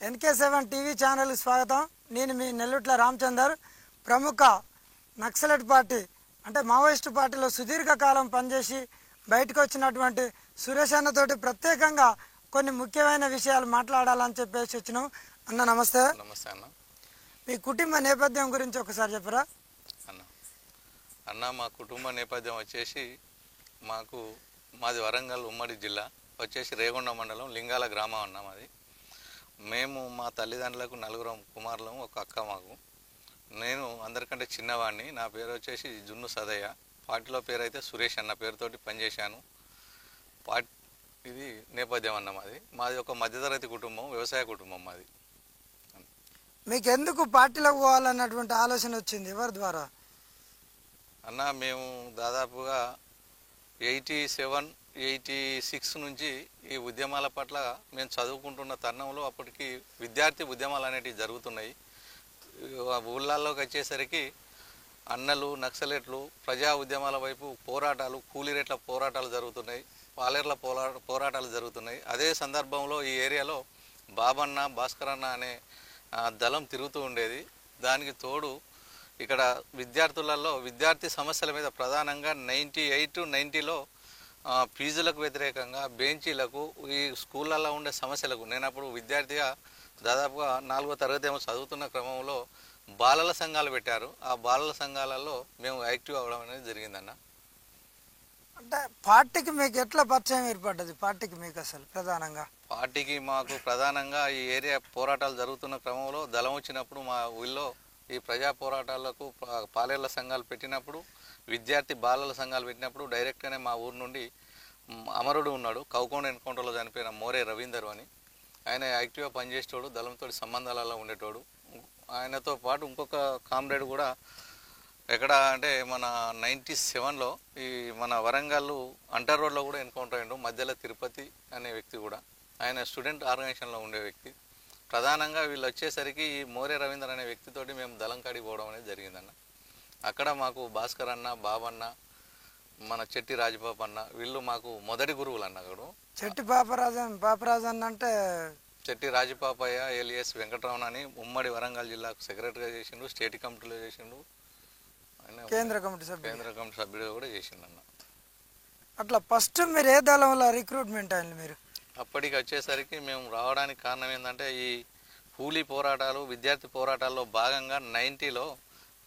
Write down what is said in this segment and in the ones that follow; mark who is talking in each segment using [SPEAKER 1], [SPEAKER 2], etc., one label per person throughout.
[SPEAKER 1] NK7 TV channel స్వాగతం. నేను మీ నెల్లుట్ల రామచందర్. ప్రముఖ నక్సలైట్ పార్టీ అంటే మావోయిస్టు పార్టీలో సుదీర్ఘకాలం పనిచేసి బయటకు వచ్చినటువంటి సురేష్ అన్నతోటి ప్రత్యేకంగా కొన్ని ముఖ్యమైన విషయాలు మాట్లాడాలని చెప్పేసి వచ్చినాం. అన్న నమస్తే.
[SPEAKER 2] నమస్తే అన్న.
[SPEAKER 1] మీ కుటుంబ నేపథ్యం గురించి ఒకసారి చెప్పరా
[SPEAKER 2] అన్న? మా కుటుంబ నేపథ్యం వచ్చేసి మాది వరంగల్ ఉమ్మడి జిల్లా వచ్చేసి రేగొండ మండలం లింగాల గ్రామం అన్న మాది. మేము మా తల్లిదండ్రులకు 4 కుమారులం, ఒక అక్క. నేను అందరికంటే చిన్నవాడిని. నా పేరు వచ్చేసి జున్ను సదయ్య. పార్టీలో పేరు అయితే సురేష్ అన్న పేరుతోటి పనిచేశాను. ఇది నేపథ్యం అన్న మాది ఒక మధ్యతరగతి కుటుంబం, వ్యవసాయ కుటుంబం మాది.
[SPEAKER 1] మీకు ఎందుకు పార్టీలోకి పోవాలన్నటువంటి ఆలోచన వచ్చింది? ఎవరి ద్వారా
[SPEAKER 2] అన్న? మేము దాదాపుగా 87, 86 నుంచి ఈ ఉద్యమాల పట్ల మేము చదువుకుంటున్న తరుణంలో అప్పటికి విద్యార్థి ఉద్యమాలు అనేటివి జరుగుతున్నాయి. ఊళ్ళల్లోకి వచ్చేసరికి అన్నలు, నక్సలెట్లు, ప్రజా ఉద్యమాల వైపు పోరాటాలు, కూలీ రేట్ల పోరాటాలు జరుగుతున్నాయి, పాలేర్ల పోరాటాలు జరుగుతున్నాయి. అదే సందర్భంలో ఈ ఏరియాలో బాబన్న, భాస్కరన్న అనే దళం తిరుగుతూ ఉండేది. దానికి తోడు ఇక్కడ విద్యార్థి సమస్యల మీద ప్రధానంగా 98, 90లో ఫీజులకు వ్యతిరేకంగా, బెంచీలకు, ఈ స్కూళ్ళల్లో ఉండే సమస్యలకు నేను అప్పుడు విద్యార్థిగా దాదాపుగా 4వ తరగతి ఏమో చదువుతున్న క్రమంలో బాలల సంఘాలు పెట్టారు. ఆ బాలల సంఘాలలో మేము యాక్టివ్ అవ్వడం అనేది జరిగిందన్న.
[SPEAKER 1] అంటే పార్టీకి మీకు ఎట్లా పరిచయం ఏర్పడ్డది? పార్టీకి మీకు అసలు
[SPEAKER 2] పార్టీకి మాకు ప్రధానంగా ఈ ఏరియా పోరాటాలు జరుగుతున్న క్రమంలో దళం వచ్చినప్పుడు మా ఊళ్ళో ఈ ప్రజా పోరాటాలకు పాలేర్ల సంఘాలు పెట్టినప్పుడు, విద్యార్థి బాలల సంఘాలు పెట్టినప్పుడు డైరెక్ట్గానే మా ఊరు నుండి అమరుడు ఉన్నాడు, కౌకోండ ఎన్కౌంటర్లో చనిపోయిన మోరే రవీందర్ అని. ఆయన యాక్టివ్గా పనిచేసేటోడు, దళంతో సంబంధాలలో ఉండేటోడు. ఆయనతో పాటు ఇంకొక కామ్రేడ్ కూడా ఎక్కడ అంటే మన 97లో ఈ మన వరంగల్ అంటర్ రోడ్లో కూడా ఎన్కౌంటర్ అయ్యిండు, మధ్యలో తిరుపతి అనే వ్యక్తి కూడా. ఆయన స్టూడెంట్ ఆర్గనైజేషన్లో ఉండే వ్యక్తి. ప్రధానంగా వీళ్ళు వచ్చేసరికి ఈ మోరే రవీందర్ అనే వ్యక్తితోటి మేము దళంకాడికి పోవడం అనేది జరిగిందన్న. అక్కడ మాకు భాస్కర్ అన్న, బాబన్న, మన చెట్టి రాజపాప అన్న, వీళ్ళు మాకు మొదటి గురువులు అన్న. అక్కడ
[SPEAKER 1] చెట్టి పాపరాజన్ అంటే
[SPEAKER 2] చెట్టి రాజపాపయ్య ఎలిఎస్ వెంకటరమణ అని ఉమ్మడి వరంగల్ జిల్లాకు సెక్రటరీగా చేసిండు, స్టేట్ కమిటీలో చేసిండు,
[SPEAKER 1] కేంద్ర కమిటీ
[SPEAKER 2] సభ్యుడిగా కూడా చేసిండు అన్న.
[SPEAKER 1] అట్లా ఫస్ట్ మీరు ఏ దళంలో రిక్రూట్మెంట్ అయింది? మీరు
[SPEAKER 2] అప్పటికి వచ్చేసరికి మేము రావడానికి కారణం ఏంటంటే ఈ కూలీ పోరాటాలు, విద్యార్థి పోరాటాల్లో భాగంగా 90లో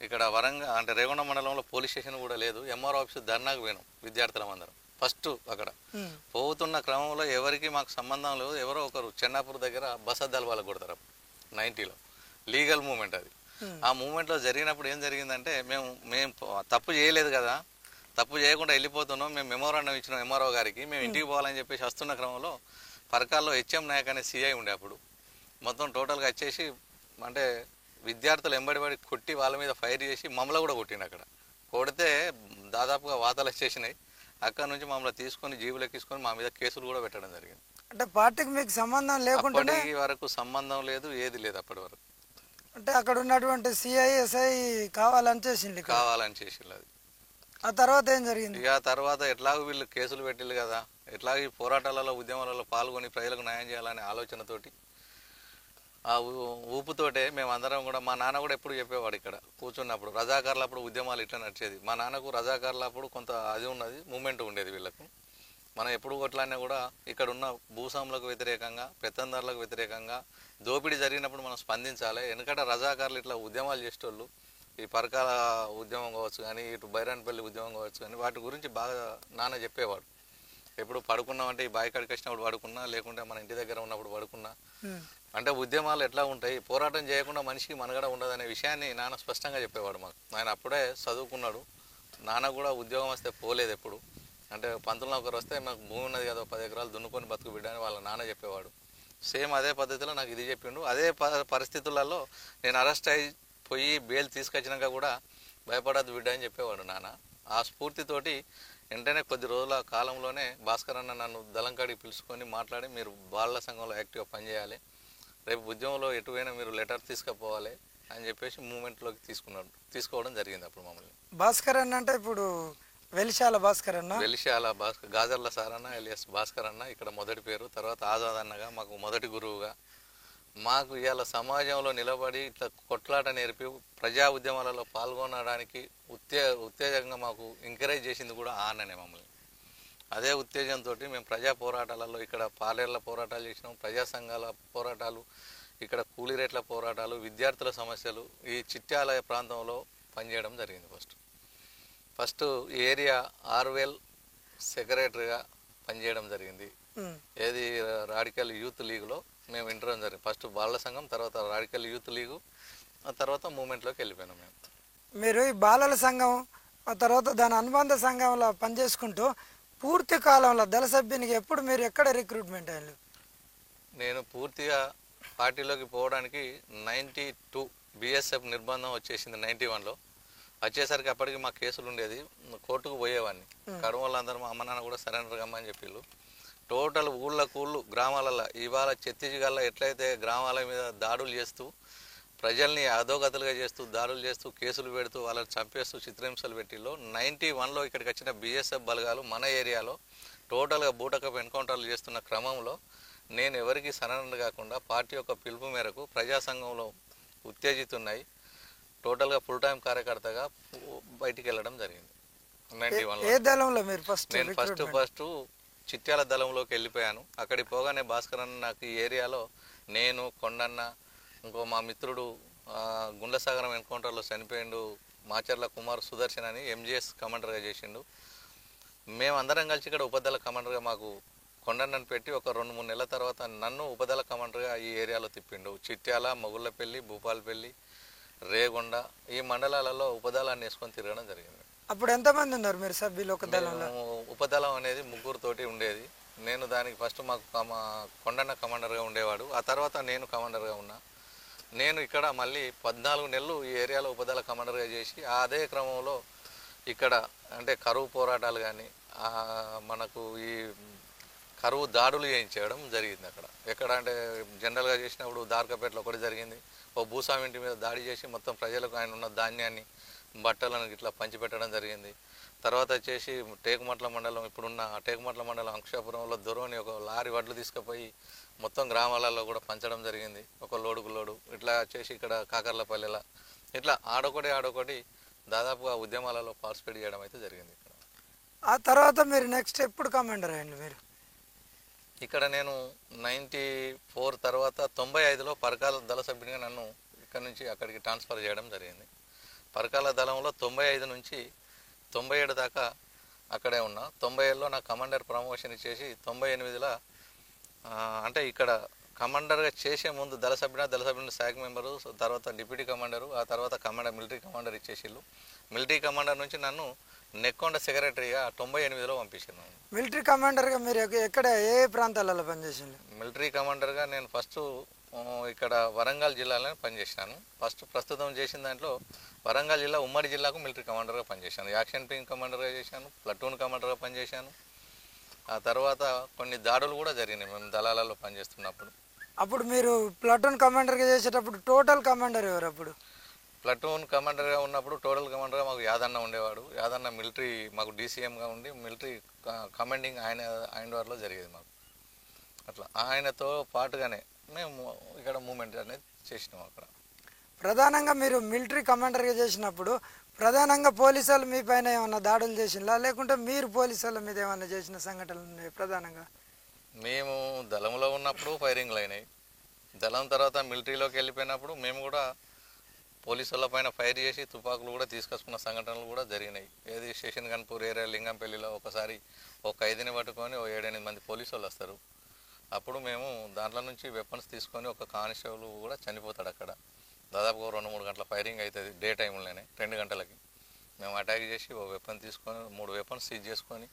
[SPEAKER 2] ఇక్కడ వరంగల్ అంటే రేగొండ మండలంలో పోలీస్ స్టేషన్ కూడా లేదు, ఎంఆర్ఓ ఆఫీసు ధర్నాకు పోయినాం విద్యార్థులం అందరం. ఫస్ట్ అక్కడ పోతున్న క్రమంలో ఎవరికి మాకు సంబంధం లేదు, ఎవరో ఒకరు చెన్నాపూర్ దగ్గర బస్ అద్దాలు వాళ్ళకు కొడతారు 90లో. లీగల్ మూమెంట్ అది. ఆ మూమెంట్లో జరిగినప్పుడు ఏం జరిగిందంటే మేము తప్పు చేయలేదు కదా, తప్పు చేయకుండా వెళ్ళిపోతున్నాం. మేము మెమోరాండం ఇచ్చినాం ఎంఆర్ఓ గారికి, మేము ఇంటికి పోవాలని చెప్పేసి వస్తున్న క్రమంలో పరకాల్లో హెచ్ఎం నాయక్ అనే సిఐ ఉండే అప్పుడు. మొత్తం టోటల్గా వచ్చేసి అంటే విద్యార్థులు ఎంబడిబడి కొట్టి వాళ్ళ మీద ఫైర్ చేసి మమ్మల్ని కూడా కొట్టిండు. అక్కడ కొడితే దాదాపుగా వాతాలు వచ్చేసినాయి. అక్కడ నుంచి మమ్మల్ని తీసుకొని జీబులోకి తీసుకొని మా మీద కేసులు కూడా పెట్టడం జరిగింది.
[SPEAKER 1] అంటే పార్టీకి మీకు సంబంధం లేకుండా
[SPEAKER 2] అప్పటి వరకు సంబంధం లేదు, ఏది లేదు అప్పటి వరకు.
[SPEAKER 1] అంటే అక్కడ ఉన్నటువంటి సిఐ, ఎస్ఐ కావాలని చేసింది
[SPEAKER 2] అది.
[SPEAKER 1] ఆ తర్వాత ఏం జరిగింది?
[SPEAKER 2] ఇక తర్వాత ఎట్లాగో వీళ్ళు కేసులు పెట్టిళ్ళు కదా, ఎట్లాగో ఈ పోరాటాలలో, ఉద్యమాలలో పాల్గొని ప్రజలకు న్యాయం చేయాలనే ఆలోచనతోటి, ఆ ఊపుతోటే మేమందరం కూడా, మా నాన్న కూడా ఎప్పుడు చెప్పేవాడు ఇక్కడ కూర్చున్నప్పుడు, రజాకార్లప్పుడు ఉద్యమాలు ఇట్లా నడిచేది. మా నాన్నకు రజాకార్లప్పుడు కొంత అది ఉన్నది, మూమెంట్ ఉండేది వీళ్ళకు. మనం ఎప్పుడు కొట్లాడినా కూడా ఇక్కడ ఉన్న భూస్వాములకు వ్యతిరేకంగా, పెత్తందారులకు వ్యతిరేకంగా దోపిడీ జరిగినప్పుడు మనం స్పందించాలి. ఎందుకంటే రజాకారులు ఇట్లా ఉద్యమాలు చేసేటోళ్ళు, ఈ పరకాల ఉద్యమం కావచ్చు కానీ, ఇటు బైరాన్పల్లి ఉద్యమం కావచ్చు కానీ, వాటి గురించి బాగా నాన్న చెప్పేవాడు. ఎప్పుడు పడుకున్నామంటే ఈ బావి కాడికి వచ్చినప్పుడు పడుకున్నా, లేకుంటే మన ఇంటి దగ్గర ఉన్నప్పుడు పడుకున్నా, అంటే ఉద్యమాలు ఎట్లా ఉంటాయి, పోరాటం చేయకుండా మనిషికి మనగడ ఉండదనే విషయాన్ని నాన్న స్పష్టంగా చెప్పేవాడు మాకు. ఆయన అప్పుడే చదువుకున్నాడు. నాన్న కూడా ఉద్యోగం వస్తే పోలేదు ఎప్పుడు. అంటే 1901 వస్తే మాకు భూమి ఉన్నది కదా, 10 ఎకరాలు దున్నుకొని బతుకు బిడ్డ అని వాళ్ళ నాన్న చెప్పేవాడు. సేమ్ అదే పద్ధతిలో నాకు ఇది చెప్పిండు. అదే పరిస్థితులలో నేను అరెస్ట్ అయిపోయి బెయిల్ తీసుకొచ్చినాక కూడా భయపడద్దు బిడ్డ అని చెప్పేవాడు నాన్న. ఆ స్ఫూర్తితోటి వెంటనే కొద్ది రోజుల కాలంలోనే భాస్కర్ అన్న నన్ను దళంకాడికి పిలుచుకొని మాట్లాడి, మీరు బాలల సంఘంలో యాక్టివ్గా పనిచేయాలి, రేపు ఉద్యమంలో ఎటువైనా మీరు లెటర్ తీసుకుపోవాలి అని చెప్పేసి మూమెంట్లోకి తీసుకోవడం జరిగింది అప్పుడు మమ్మల్ని.
[SPEAKER 1] భాస్కర్ అన్న అంటే ఇప్పుడు వెలిశాల భాస్కర్ అన్న,
[SPEAKER 2] వెలిశాల భాస్కర్, గాజర్ల సార్ అన్న ఎలియస్ భాస్కర్ అన్న ఇక్కడ మొదటి పేరు. తర్వాత ఆజాద్ అన్నగా మాకు మొదటి గురువుగా మాకు ఇవాళ సమాజంలో నిలబడి ఇట్లా కొట్లాట నేర్పి ప్రజా ఉద్యమాలలో పాల్గొనడానికి ఉత్తేజంగా మాకు ఎంకరేజ్ చేసింది కూడా ఆ అన్ననే మమ్మల్ని. అదే ఉత్తేజంతో మేము ప్రజా పోరాటాలలో ఇక్కడ పాలేర్ల పోరాటాలు చేసినాం, ప్రజా సంఘాల పోరాటాలు, ఇక్కడ కూలీ రేట్ల పోరాటాలు, విద్యార్థుల సమస్యలు ఈ చిట్యాల ప్రాంతంలో పనిచేయడం జరిగింది. ఫస్ట్ ఏరియా ఆర్వెల్ సెక్రటరీగా పనిచేయడం జరిగింది. ఏది రాడికల్ యూత్ లీగ్లో మేము ఇంటర్వ్యూ జరిగింది. ఫస్ట్ బాలల సంఘం, తర్వాత రాడికల్ యూత్ లీగు, ఆ తర్వాత మూమెంట్లోకి వెళ్ళిపోయినాం మేము.
[SPEAKER 1] మీరు ఈ బాలల సంఘం ఆ తర్వాత దాని అనుబంధ సంఘంలో పనిచేసుకుంటూ పూర్తి కాలంలో దళ సభ్యునికి ఎప్పుడు మీరు ఎక్కడ రిక్రూట్మెంట్ అయ్యారు?
[SPEAKER 2] నేను పూర్తిగా పార్టీలోకి పోవడానికి 92 బిఎస్ఎఫ్ నిర్బంధం వచ్చేసింది 91లో. వచ్చేసరికి అప్పటికి మా కేసులు ఉండేది, కోర్టుకు పోయేవాడిని. కడుమ వాళ్ళందరూ మా అమ్మ నాన్న కూడా సరెండర్ కమ్మని చెప్పిళ్ళు. టోటల్ ఊళ్ళకు గ్రామాలలో ఇవాళ ఛత్తీస్గఢ్లో ఎట్లయితే గ్రామాల మీద దాడులు చేస్తూ ప్రజల్ని అధోగతులుగా చేస్తూ దాడులు చేస్తూ కేసులు పెడుతూ వాళ్ళని చంపేస్తూ చిత్రహింసలు పెట్టిల్లో 91లో ఇక్కడికి వచ్చిన బిఎస్ఎఫ్ బలగాలు మన ఏరియాలో టోటల్గా బూటకపు ఎన్కౌంటర్లు చేస్తున్న క్రమంలో నేను ఎవరికి సరెండర్ కాకుండా పార్టీ యొక్క పిలుపు మేరకు ప్రజా సంఘంలో ఉత్తేజితున్నాయి టోటల్గా ఫుల్ టైం కార్యకర్తగా బయటికి వెళ్ళడం జరిగింది 91లో.
[SPEAKER 1] ఏ దళంలో మీరు
[SPEAKER 2] నేను ఫస్ట్ చిట్యాల దళంలోకి వెళ్ళిపోయాను. అక్కడికి పోగానే భాస్కర్ అన్న నాకు ఈ ఏరియాలో నేను కొండన్న ఇంకో మా మిత్రుడు గుండ్లసాగరం ఎన్కౌంటర్లో చనిపోయిండు మాచర్ల కుమార్ సుదర్శన్ అని ఎంజిఎస్ కమాండర్గా చేసిండు. మేమందరం కలిసి ఇక్కడ ఉపదళ కమాండర్గా మాకు కొండన్నను పెట్టి ఒక 2-3 నెలల తర్వాత నన్ను ఉపదళ కమాండర్గా ఈ ఏరియాలో తిప్పిండు. చిట్యాల, మొగుళ్ళపల్లి, భూపాలపల్లి, రేగొండ ఈ మండలాలలో ఉపదళాన్ని వేసుకొని తిరగడం జరిగింది.
[SPEAKER 1] అప్పుడు ఎంతమంది ఉన్నారు మీరు సభ్యులు ఒక దళంలో?
[SPEAKER 2] ఉపదళం అనేది 3 తోటి ఉండేది. నేను దానికి ఫస్ట్ మాకు కొండన్న కమాండర్గా ఉండేవాడు, ఆ తర్వాత నేను కమాండర్గా ఉన్నా. నేను ఇక్కడ మళ్ళీ 14 నెలలు ఈ ఏరియాలో ఉపదళ కమాండర్గా చేసి అదే క్రమంలో ఇక్కడ అంటే కరువు పోరాటాలు కానీ మనకు ఈ కరువు దాడులు చేయించడం జరిగింది. అక్కడ ఎక్కడ అంటే జనరల్గా చేసినప్పుడు దార్కపేటలో ఒకటి జరిగింది. ఓ భూస్వామి ఇంటి మీద దాడి చేసి మొత్తం ప్రజలకు ఆయన ఉన్న ధాన్యాన్ని బట్టలను ఇట్లా పంచిపెట్టడం జరిగింది. తర్వాత వచ్చేసి టేకుమట్ల మండలం, ఇప్పుడున్న టేకుమట్ల మండలం అంకుశాపురంలో దొరవని ఒక లారీ వడ్లు తీసుకుపోయి మొత్తం గ్రామాలలో కూడా పంచడం జరిగింది, ఒక లోడుకు లోడు. ఇట్లా వచ్చేసి ఇక్కడ కాకర్లపల్లెల ఇట్లా ఆడొకటి దాదాపుగా ఉద్యమాలలో పార్టిసిపేట్ చేయడం అయితే జరిగింది. ఇక్కడ
[SPEAKER 1] ఆ తర్వాత మీరు నెక్స్ట్ ఎప్పుడు కమాండర్ అయ్యండి మీరు?
[SPEAKER 2] ఇక్కడ నేను 94 తర్వాత 95లో పరకాల దళ సభ్యునిగా నన్ను ఇక్కడ నుంచి అక్కడికి ట్రాన్స్ఫర్ చేయడం జరిగింది. పరకాల దళంలో 95 నుంచి 97 దాకా అక్కడే ఉన్నా. 97లో నా కమాండర్ ప్రమోషన్ ఇచ్చేసి 98లో అంటే ఇక్కడ కమాండర్గా చేసే ముందు దళ సభ్యుని శాఖ మెంబరు, తర్వాత డిప్యూటీ కమాండరు, ఆ తర్వాత మిలిటరీ కమాండర్ ఇచ్చేసిళ్ళు. మిలిటరీ కమాండర్ నుంచి నన్ను నెక్కొండ సెక్రటరీగా 98లో పంపించాను.
[SPEAKER 1] మిలిటరీ కమాండర్గా మీరు ఎక్కడ ఏ ప్రాంతాలలో పనిచేసిండ్రు?
[SPEAKER 2] మిలిటరీ కమాండర్గా నేను ఫస్ట్ ఇక్కడ వరంగల్ జిల్లాలో పనిచేసినాను. ప్రస్తుతం చేసిన దాంట్లో వరంగల్ జిల్లా ఉమ్మడి జిల్లాకు మిలిటరీ కమాండర్గా పనిచేశాను. యాక్షన్ టీమ్ కమాండర్గా చేశాను, ప్లటూన్ కమాండర్గా పనిచేశాను. ఆ తర్వాత కొన్ని దాడులు కూడా జరిగినాయి మేము దళాలలో పనిచేస్తున్నప్పుడు.
[SPEAKER 1] అప్పుడు మీరు ప్లటూన్ కమాండర్గా చేసేటప్పుడు టోటల్ కమాండర్ ఎవరు? అప్పుడు
[SPEAKER 2] ప్లటూన్ కమాండర్గా ఉన్నప్పుడు టోటల్ కమాండర్గా మాకు యాదన్న ఉండేవాడు. యాదన్న మిలిటరీ మాకు డీసీఎంగా ఉండి మిలిటరీ కమాండింగ్ ఆయన వారిలో జరిగేది మాకు. అట్లా ఆయనతో పాటుగానే మేము ఇక్కడ మూమెంట్ అనేది చేసినాం. అక్కడ
[SPEAKER 1] ప్రధానంగా మీరు మిలిటరీ కమాండర్గా చేసినప్పుడు ప్రధానంగా పోలీసులు మీ పైన ఏమన్నా దాడులు చేసినా, లేకుంటే మీరు పోలీసుల మీద ఏమన్నా చేసిన సంఘటనలు ఉన్నాయి? ప్రధానంగా
[SPEAKER 2] మేము దళంలో ఉన్నప్పుడు ఫైరింగ్లు అయినాయి. దళం తర్వాత మిలిటరీలోకి వెళ్ళిపోయినప్పుడు మేము కూడా పోలీసుల పైన ఫైర్ చేసి తుపాకులు కూడా తీసుకొచ్చుకున్న సంఘటనలు కూడా జరిగినాయి. ఏది స్టేషన్ గన్పూర్ ఏరియా లింగంపల్లిలో ఒకసారి ఒక 5ని పట్టుకొని 7-8 మంది పోలీసు వాళ్ళు వస్తారు. అప్పుడు మేము దాంట్లో నుంచి వెపన్స్ తీసుకొని ఒక కానిస్టేబుల్ కూడా చనిపోతాడు. అక్కడ దాదాపుగా 2-3 గంటల ఫైరింగ్ అవుతుంది డే టైంలోనే. 2 గంటలకి మేము అటాక్ చేసి ఒక వెపన్ తీసుకొని 3 వెపన్స్ సీజ్ చేసుకొని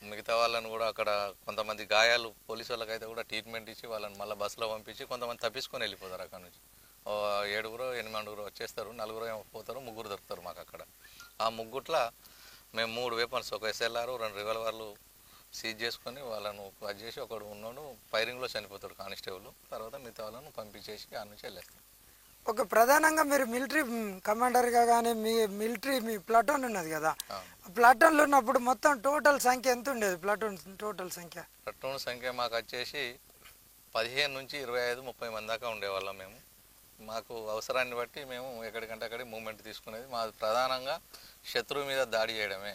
[SPEAKER 2] మిగతా వాళ్ళని కూడా అక్కడ కొంతమంది గాయాలు పోలీసు వాళ్ళకైతే కూడా ట్రీట్మెంట్ ఇచ్చి వాళ్ళని మళ్ళీ బస్సులో పంపించి కొంతమంది తప్పించుకొని వెళ్ళిపోతారు. అక్కడ నుంచి 7-8 వచ్చేస్తారు, 4 ఏమో పోతారు, 3 దొరుకుతారు మాకు అక్కడ. ఆ 3 మేము 3 వెపన్స్, ఒక SLR, 2 రివాల్వర్లు సీజ్ చేసుకొని వాళ్ళను అది చేసి ఒకడు ఉన్నాడు ఫైరింగ్లో చనిపోతాడు కానిస్టేబుల్. తర్వాత మిగతా వాళ్ళను పంపించేసి ఆ నుంచి వెళ్ళేస్తాం.
[SPEAKER 1] ఒక ప్రధానంగా మీరు మిలిటరీ కమాండర్గా కానీ మీ ప్లాటూన్ ఉన్నది కదా, ప్లాటూన్లో ఉన్నప్పుడు మొత్తం టోటల్ సంఖ్య ఎంత ఉండేది? ప్లాటూన్ టోటల్ సంఖ్య
[SPEAKER 2] మాకు వచ్చేసి 15 నుంచి 25, 30 మంది దాకా ఉండేవాళ్ళం మేము. మాకు అవసరాన్ని బట్టి మేము ఎక్కడికంటే అక్కడికి మూమెంట్ తీసుకునేది. మా ప్రధానంగా శత్రువు మీద దాడి చేయడమే,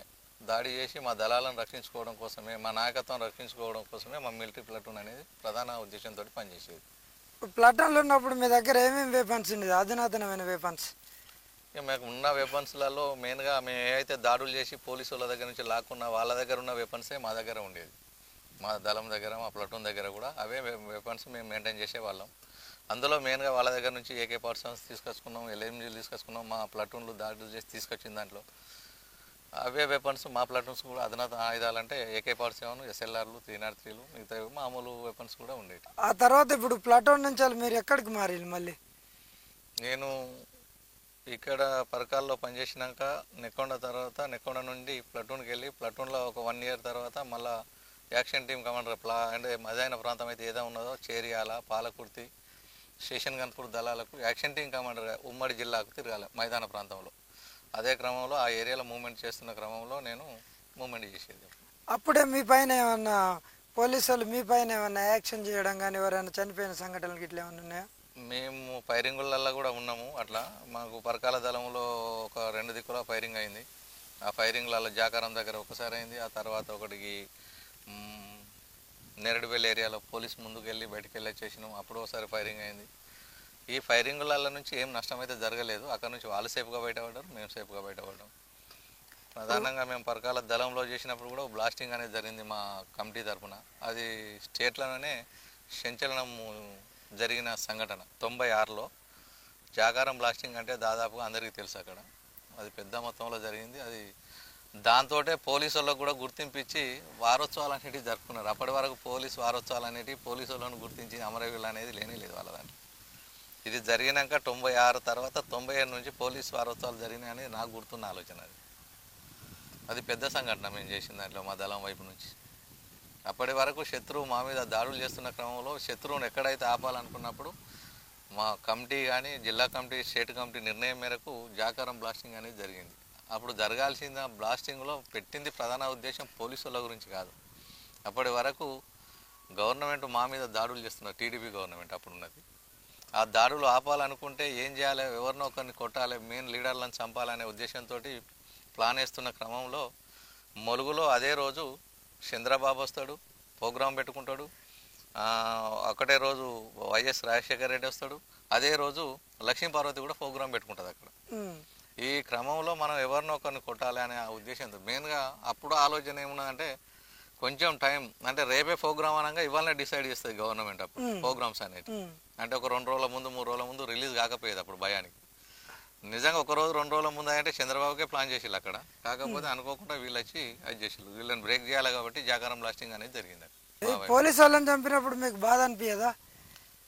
[SPEAKER 2] దాడి చేసి మా దళాలను రక్షించుకోవడం కోసమే, మా నాయకత్వం రక్షించుకోవడం కోసమే మా మిలిటరీ ప్లాటూన్ అనేది ప్రధాన ఉద్దేశంతో పనిచేసేది.
[SPEAKER 1] ప్లాటూన్లో ఉన్నప్పుడు మీ దగ్గర ఏమేమి వెపన్స్ ఉండేది, అధునాతనమైన వెపన్స్?
[SPEAKER 2] ఇక మాకు ఉన్న వెపన్స్లలో మెయిన్గా మేము ఏవైతే దాడులు చేసి పోలీసు వాళ్ళ దగ్గర నుంచి లాక్కున్న వాళ్ళ దగ్గర ఉన్న వెపన్సే మా దగ్గర ఉండేది. మా దళం దగ్గర, మా ప్లాటూన్ దగ్గర కూడా అవే వెపన్స్ మేము మెయింటైన్ చేసేవాళ్ళం. అందులో మెయిన్గా వాళ్ళ దగ్గర నుంచి AK-47 తీసుకొచ్చుకున్నాం, LMGలు తీసుకొచ్చుకున్నాం. మా ప్లాటూన్లు దాడులు చేసి తీసుకొచ్చిన దాంట్లో అవే వెపన్స్ మా ప్లాటూన్స్ కూడా అధునాతన ఆయుధాలు అంటే AK-47, SLRలు, 303లు, మిగతా మామూలు వెపన్స్ కూడా ఉండేవి.
[SPEAKER 1] ఆ తర్వాత ఇప్పుడు ప్లాటూన్ నుంచి మీరు ఎక్కడికి మారారు మళ్ళీ?
[SPEAKER 2] నేను ఇక్కడ పరకాల్లో పనిచేసినాక నెక్కొండ తర్వాత నెక్కొండ నుండి ప్లాటూన్కి వెళ్ళి ప్లాటూన్లో ఒక 1 ఇయర్ తర్వాత మళ్ళీ యాక్షన్ టీమ్ కమాండర్ అంటే మదైన ప్రాంతం అయితే ఏదో ఉన్నదో చేరియాల, పాలకుర్తి, స్టేషన్ గన్పూర్ దళాలకు యాక్షన్ టీమ్ కమాండర్గా ఉమ్మడి జిల్లాకు తిరగాలి మైదాన ప్రాంతంలో. అదే క్రమంలో ఆ ఏరియాలో మూవ్మెంట్ చేస్తున్న క్రమంలో నేను మూవ్మెంట్ చేసేది.
[SPEAKER 1] అప్పుడే మీ పైన ఏమన్నా పోలీసు వాళ్ళు మీ పైన ఏమన్నా యాక్షన్ చేయడం కానీ ఎవరైనా చనిపోయిన సంఘటనలు ఇట్లా ఏమన్నా ఉన్నాయా?
[SPEAKER 2] మేము ఫైరింగులలో కూడా ఉన్నాము. అట్లా మాకు పరకాల దళంలో ఒక 2 దిక్కుల ఫైరింగ్ అయింది. ఆ ఫైరింగ్లలో జాకారం దగ్గర ఒకసారి అయింది. ఆ తర్వాత ఒకటికి నేరడుబెల్లి ఏరియాలో పోలీస్ ముందుకు వెళ్ళి బయటికి వెళ్ళి వచ్చేసినాం, అప్పుడు ఒకసారి ఫైరింగ్ అయింది. ఈ ఫైరింగుల నుంచి ఏం నష్టం అయితే జరగలేదు. అక్కడ నుంచి వాళ్ళు సేఫ్గా బయటపడ్డారు, మేము సేఫ్గా బయటపడ్డాం. ప్రధానంగా మేము పరకాల దళంలో చేసినప్పుడు కూడా బ్లాస్టింగ్ అనేది జరిగింది మా కమిటీ తరఫున. అది స్టేట్లోనే సంచలనం జరిగిన సంఘటన. 96లో జాగారం బ్లాస్టింగ్ అంటే దాదాపుగా అందరికీ తెలుసు. అక్కడ అది పెద్ద మొత్తంలో జరిగింది. అది దాంతో పోలీసు వాళ్ళకు కూడా గుర్తింపించి వారోత్సవాలు అనేటివి జరుపుకున్నారు. అప్పటి వరకు పోలీసు వారోత్సవాలు అనేటివి పోలీసు వాళ్ళను గుర్తించి అమరవీరులు అనేది లేనే లేదు వాళ్ళ దాంట్లో. ఇది జరిగినాక 96 తర్వాత 97 నుంచి పోలీసు వారోత్సవాలు జరిగినాయని నాకు గుర్తున్న ఆలోచన. అది పెద్ద సంఘటన మేము చేసిన దాంట్లో మా దళం వైపు నుంచి. అప్పటి వరకు శత్రువు మా మీద దాడులు చేస్తున్న క్రమంలో శత్రువును ఎక్కడైతే ఆపాలనుకున్నప్పుడు మా కమిటీ కానీ జిల్లా కమిటీ, స్టేట్ కమిటీ నిర్ణయం మేరకు జాకారం బ్లాస్టింగ్ అనేది జరిగింది. అప్పుడు జరగాల్సిన బ్లాస్టింగ్లో పెట్టింది ప్రధాన ఉద్దేశం పోలీసుల గురించి కాదు. అప్పటి వరకు గవర్నమెంట్ మా మీద దాడులు చేస్తున్నారు, టీడీపీ గవర్నమెంట్ అప్పుడు ఉన్నది. ఆ దాడులు ఆపాలనుకుంటే ఏం చేయాలి, ఎవరినో ఒకరిని కొట్టాలి, మెయిన్ లీడర్లను చంపాలనే ఉద్దేశంతో ప్లాన్ వేస్తున్న క్రమంలో ములుగులో అదే రోజు చంద్రబాబు వస్తాడు, ప్రోగ్రాం పెట్టుకుంటాడు. ఒకటే రోజు వైఎస్ రాజశేఖర రెడ్డి వస్తాడు, అదే రోజు లక్ష్మీపార్వతి కూడా ప్రోగ్రాం పెట్టుకుంటుంది అక్కడ. ఈ క్రమంలో మనం ఎవరినో ఒకరిని కొట్టాలి అనే ఉద్దేశంతో మెయిన్గా అప్పుడు ఆలోచన ఏమున్నదంటే కొంచెం టైం అంటే రేపే ప్రోగ్రామ్ అనగా ఇవాళనే డిసైడ్ చేస్తుంది గవర్నమెంట్. అప్పుడు ప్రోగ్రామ్స్ అనేది అంటే ఒక 2 రోజుల ముందు 3 రోజుల ముందు రిలీజ్ కాకపోయేది అప్పుడు భయానికి. నిజంగా 1 రోజు 2 రోజుల ముందు అంటే చంద్రబాబుకే ప్లాన్ చేసిళ్ళు అక్కడ. కాకపోతే అనుకోకుండా వీళ్ళు వచ్చి అది చేసిళ్ళు. వీళ్ళని బ్రేక్ చేయాలి కాబట్టి జాకారం బ్లాస్టింగ్ అనేది జరిగింది.
[SPEAKER 1] పోలీసు వాళ్ళని చంపినప్పుడు మీకు బాధ అనిపించదా?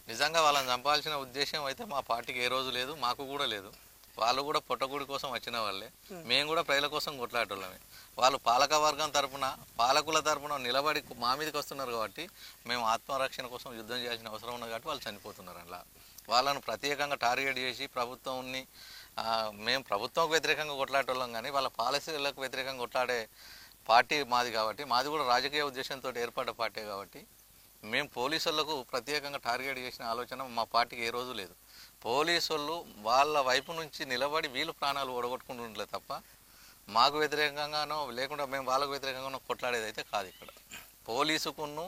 [SPEAKER 2] నిజంగా వాళ్ళని చంపాల్సిన ఉద్దేశం అయితే మా పార్టీకి ఏ రోజు లేదు, మాకు కూడా లేదు. వాళ్ళు కూడా పొట్టకూడి కోసం వచ్చిన వాళ్ళే, మేము కూడా ప్రజల కోసం కొట్లాడేటోళ్ళమే. వాళ్ళు పాలక వర్గం తరపున, పాలకుల తరపున నిలబడి మా మీదకి వస్తున్నారు కాబట్టి మేము ఆత్మరక్షణ కోసం యుద్ధం చేయాల్సిన అవసరం ఉంది కాబట్టి వాళ్ళు చనిపోతున్నారు. అలా వాళ్ళను ప్రత్యేకంగా టార్గెట్ చేసి ప్రభుత్వాన్ని మేము ప్రభుత్వంకు వ్యతిరేకంగా కొట్లాడేటోళ్ళం, కానీ వాళ్ళ పాలసీలకు వ్యతిరేకంగా కొట్లాడే పార్టీ మాది కాబట్టి, మాది కూడా రాజకీయ ఉద్దేశంతో ఏర్పడ్డ పార్టీ కాబట్టి మేము పోలీసులకు ప్రత్యేకంగా టార్గెట్ చేసిన ఆలోచన మా పార్టీకి ఏ రోజు లేదు. పోలీసు వాళ్ళు వాళ్ళ వైపు నుంచి నిలబడి వీళ్ళు ప్రాణాలు ఓడగొట్టుకుంటుండలే తప్ప మాకు వ్యతిరేకంగానో లేకుండా మేము వాళ్ళకు వ్యతిరేకంగానో కొట్లాడేది అయితే కాదు. ఇక్కడ పోలీసుకును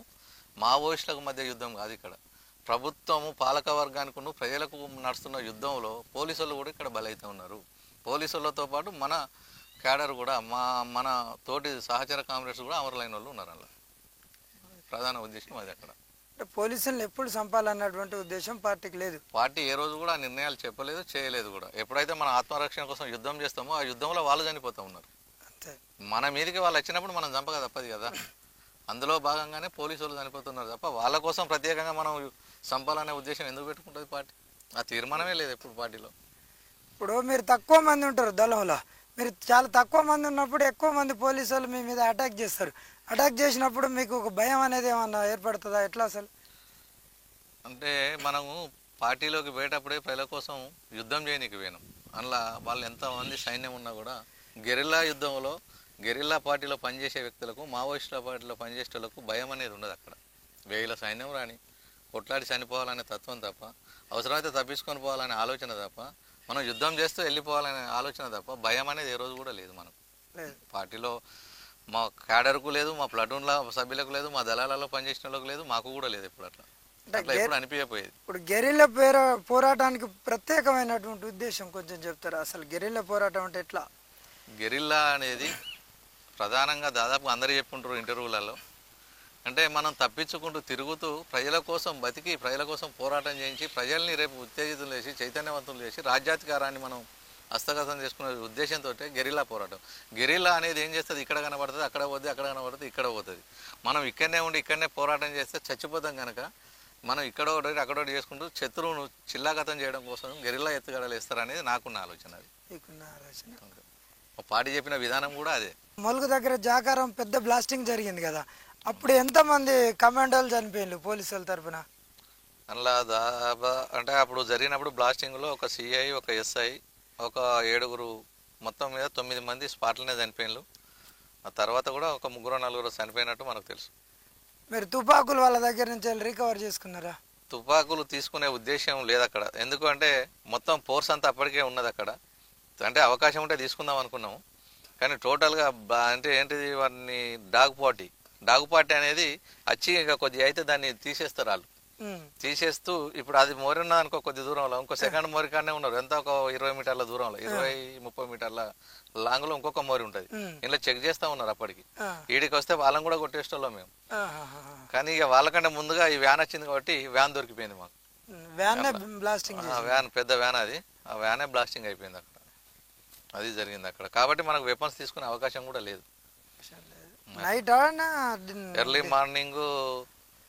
[SPEAKER 2] మావోయిస్టులకు మధ్య యుద్ధం కాదు. ఇక్కడ ప్రభుత్వము పాలక వర్గానికును ప్రజలకు నడుస్తున్న యుద్ధంలో పోలీసులు కూడా ఇక్కడ బలైతే ఉన్నారు. పోలీసులతో పాటు మన క్యాడర్ కూడా మన తోటి సహచర కామ్రేడ్స్ కూడా అమరులైన వాళ్ళు ఉన్నారు. అలా ప్రధాన ఉద్దేశం అది. అక్కడ
[SPEAKER 1] పోలీసులను ఎప్పుడు చంపాలన్నటువంటి ఉద్దేశం పార్టీకి లేదు.
[SPEAKER 2] పార్టీ ఏ రోజు కూడా నిర్ణయాలు చెప్పలేదు, చేయలేదు కూడా. ఎప్పుడైతే మన ఆత్మరక్షణ కోసం యుద్ధం చేస్తామో ఆ యుద్ధంలో వాళ్ళు చనిపోతూ ఉన్నారు. మన మీదకి వాళ్ళు వచ్చినప్పుడు మనం చంపక తప్పదు కదా. అందులో భాగంగానే పోలీసులు చనిపోతున్నారు తప్ప వాళ్ళ కోసం ప్రత్యేకంగా మనం చంపాలనే ఉద్దేశం ఎందుకు పెట్టుకుంటుంది పార్టీ? ఆ తీర్మానమే లేదు ఎప్పుడు పార్టీలో.
[SPEAKER 1] ఇప్పుడు మీరు తక్కువ మంది ఉంటారు దళంలో, మీరు చాలా తక్కువ మంది ఉన్నప్పుడు ఎక్కువ మంది పోలీసు వాళ్ళు మీ మీద అటాక్ చేస్తారు. అటాక్ చేసినప్పుడు మీకు ఒక భయం అనేది ఏమన్నా ఏర్పడుతుందా? ఎట్లా అసలు
[SPEAKER 2] అంటే మనము పార్టీలోకి పోయేటప్పుడే ప్రజల కోసం యుద్ధం చేయనీకి పోయినాం. అందులో వాళ్ళు ఎంతమంది సైన్యం ఉన్నా కూడా గెరిల్లా యుద్ధంలో గెరిల్లా పార్టీలో పనిచేసే వ్యక్తులకు, మావోయిస్టుల పార్టీలో పనిచేసే వాళ్ళకు భయం అనేది ఉండదు. అక్కడ 1000 సైన్యం రాని, కొట్లాడి చనిపోవాలనే తత్వం తప్ప, అవసరమైతే తప్పించుకొని పోవాలనే ఆలోచన తప్ప, మనం యుద్ధం చేస్తూ వెళ్ళిపోవాలనే ఆలోచన తప్ప భయం అనేది ఏ రోజు కూడా లేదు మనకు.
[SPEAKER 1] లేదు.
[SPEAKER 2] పార్టీలో మా క్యాడర్కు లేదు, మా ప్లటూన్ల సభ్యులకు లేదు, మా దళాలలో పనిచేసిన వాళ్ళకు లేదు, మాకు కూడా లేదు ఎప్పుడు అట్లా ఎప్పుడు అనిపించకపోయేది.
[SPEAKER 1] ఇప్పుడు గెరిల్లా పోరాటానికి ప్రత్యేకమైనటువంటి ఉద్దేశం కొంచెం చెప్తారా? అసలు గెరిల్లా పోరాటం అంటే ఎట్లా?
[SPEAKER 2] గెరిల్లా అనేది ప్రధానంగా దాదాపు అందరూ చెప్పుకుంటారు ఇంటర్వ్యూలలో, అంటే మనం తప్పించుకుంటూ తిరుగుతూ ప్రజల కోసం బతికి ప్రజల కోసం పోరాటం చేయించి ప్రజల్ని రేపు ఉత్తేజితులు చేసి చైతన్యవంతులు చేసి రాజ్యాధికారాన్ని మనం హస్తగతం చేసుకునే ఉద్దేశంతో గెరిల్లా పోరాటం. గెరిల్లా అనేది ఏం చేస్తుంది, ఇక్కడ కనబడుతుంది, అక్కడ పోతుంది, అక్కడ కనబడుతుంది, ఇక్కడ పోతుంది. మనం ఇక్కడనే ఉండి ఇక్కడనే పోరాటం చేస్తే చచ్చిపోతాం కనుక మనం ఇక్కడ ఒకటి అక్కడ ఒకటి చేసుకుంటూ శత్రువును చిల్లాగతం చేయడం కోసం గెరిల్లా ఎత్తుగడలు వేస్తారనేది నాకున్న ఆలోచన. అది పార్టీ చెప్పిన విధానం కూడా అదే.
[SPEAKER 1] మొలుగు దగ్గర జాకారం పెద్ద బ్లాస్టింగ్ జరిగింది కదా, అప్పుడు ఎంతమంది కమాండోలు చనిపోయిండ్రు పోలీసుల తరఫున?
[SPEAKER 2] అందులో దాదాపు అంటే అప్పుడు జరిగినప్పుడు బ్లాస్టింగ్లో ఒక సిఐ, ఒక ఎస్ఐ, ఒక 7 మొత్తం మీద 9 మంది స్పాట్లనే చనిపోయినారు. ఆ తర్వాత కూడా ఒక 3-4 చనిపోయినట్టు మనకు తెలుసు.
[SPEAKER 1] మీరు తుపాకులు వాళ్ళ దగ్గర నుంచి రికవర్ చేసుకున్నారా?
[SPEAKER 2] తుపాకులు తీసుకునే ఉద్దేశం లేదు అక్కడ, ఎందుకంటే మొత్తం ఫోర్స్ అంతా అప్పటికే ఉన్నది అక్కడ. అంటే అవకాశం ఉంటే తీసుకుందాం అనుకున్నాము, కానీ టోటల్గా అంటే ఏంటిది వారిని డాగ్ పార్టీ అనేది వచ్చి ఇక కొద్దిగా అయితే దాన్ని తీసేస్తారు వాళ్ళు. తీసేస్తూ ఇప్పుడు అది మోరి ఉన్నది అనుకో, కొద్ది దూరంలో ఇంకో సెకండ్ మోరి కానే ఉన్నారు, ఎంత ఒక 20 మీటర్ల దూరంలో, 20-30 మీటర్ల లాంగ్ లో ఇంకొక మోరి ఉంటది. ఇంట్లో చెక్ చేస్తా ఉన్నారు. అప్పటికి ఈడికి వస్తే వాళ్ళని కూడా కొట్టేస్తాం మేము, కానీ ఇక వాళ్ళకంటే ముందుగా ఈ వ్యాన్ వచ్చింది కాబట్టి వ్యాన్ దొరికిపోయింది మాకు. వ్యాన్ పెద్ద వ్యాన్, అది ఆ వ్యానే బ్లాస్టింగ్ అయిపోయింది అక్కడ. అది జరిగింది అక్కడ. కాబట్టి మనకు వెపన్స్ తీసుకునే అవకాశం కూడా లేదు. ఎర్లీ మార్నింగ్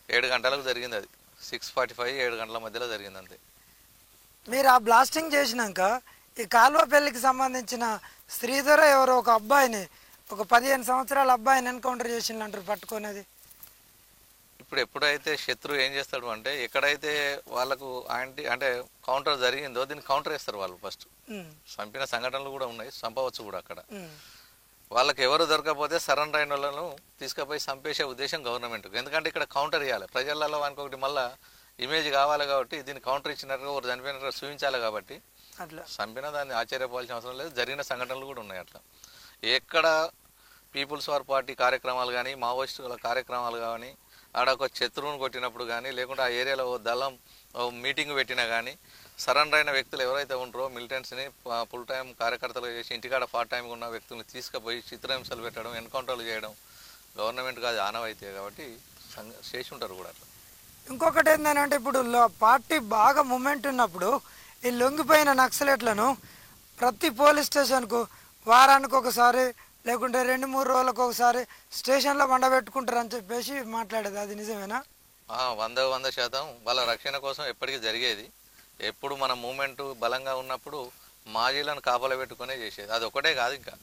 [SPEAKER 2] 7 గంటలకు జరిగింది. అది 6:45 7 గంటల మధ్యలో జరిగింది అంతే.
[SPEAKER 1] మీరు ఆ బ్లాస్టింగ్ చేసినాక ఈ కాలువ పెళ్లికి సంబంధించిన శ్రీధర ఎవరో ఒక అబ్బాయిని, ఒక 15 సంవత్సరాల అబ్బాయిని ఎన్కౌంటర్ చేసిండ్రు పట్టుకునేది.
[SPEAKER 2] ఇప్పుడు ఎప్పుడైతే శత్రువు ఏం చేస్తాడు అంటే, ఎక్కడైతే వాళ్ళకు అంటే కౌంటర్ జరిగిందో దీన్ని కౌంటర్ వేస్తారు వాళ్ళు. ఫస్ట్ చంపిన సంఘటనలు కూడా ఉన్నాయి, చంపవచ్చు కూడా అక్కడ. వాళ్ళకి ఎవరు దొరకపోతే సరెండర్ అయిన వాళ్ళను తీసుకుపోయి చంపేసే ఉద్దేశం గవర్నమెంట్. ఎందుకంటే ఇక్కడ కౌంటర్ ఇవ్వాలి, ప్రజలలో వానికి ఒకటి మళ్ళీ ఇమేజ్ కావాలి కాబట్టి, దీన్ని కౌంటర్ ఇచ్చినట్టుగా ఒకరు చనిపోయినట్టుగా చూపించాలి కాబట్టి
[SPEAKER 1] అట్లా
[SPEAKER 2] చంపిన దాన్ని ఆశ్చర్యపోవాల్సిన అవసరం లేదు. జరిగిన సంఘటనలు కూడా ఉన్నాయి అట్లా. ఎక్కడ పీపుల్స్ వార్ పార్టీ కార్యక్రమాలు కానీ, మావోయిస్టుల కార్యక్రమాలు కానీ, ఆడ ఒక శత్రువును కొట్టినప్పుడు కానీ, లేకుంటే ఆ ఏరియాలో ఓ దళం మీటింగ్ పెట్టినా కానీ, సరెండర్ అయిన వ్యక్తులు ఎవరైతే ఉంటారో మిలిటెంట్స్ని ఫుల్ టైం కార్యకర్తలు చేసి ఇంటికాడ పార్ట్ టైంగా ఉన్న వ్యక్తులను తీసుకుపోయి చిత్రహింసలు పెట్టడం, ఎన్కౌంటర్లు చేయడం గవర్నమెంట్కి అది ఆనవాయితీ కాబట్టి చేసి ఉంటారు కూడా అట్లా.
[SPEAKER 1] ఇంకొకటి ఏంటంటే, ఇప్పుడు పార్టీ బాగా మూమెంట్ ఉన్నప్పుడు ఈ లొంగిపోయిన నక్సలెట్లను ప్రతి పోలీస్ స్టేషన్కు వారానికి ఒకసారి లేకుంటే 2-3 రోజులకు ఒకసారి స్టేషన్లో వండబెట్టుకుంటారు అని చెప్పేసి మాట్లాడేది, అది నిజమేనా?
[SPEAKER 2] 100% వాళ్ళ రక్షణ కోసం ఎప్పటికీ జరిగేది. ఎప్పుడు మన మూమెంట్ బలంగా ఉన్నప్పుడు మాజీలను కాపలా పెట్టుకునే చేసేది. అది ఒకటే కాదు, ఇంకా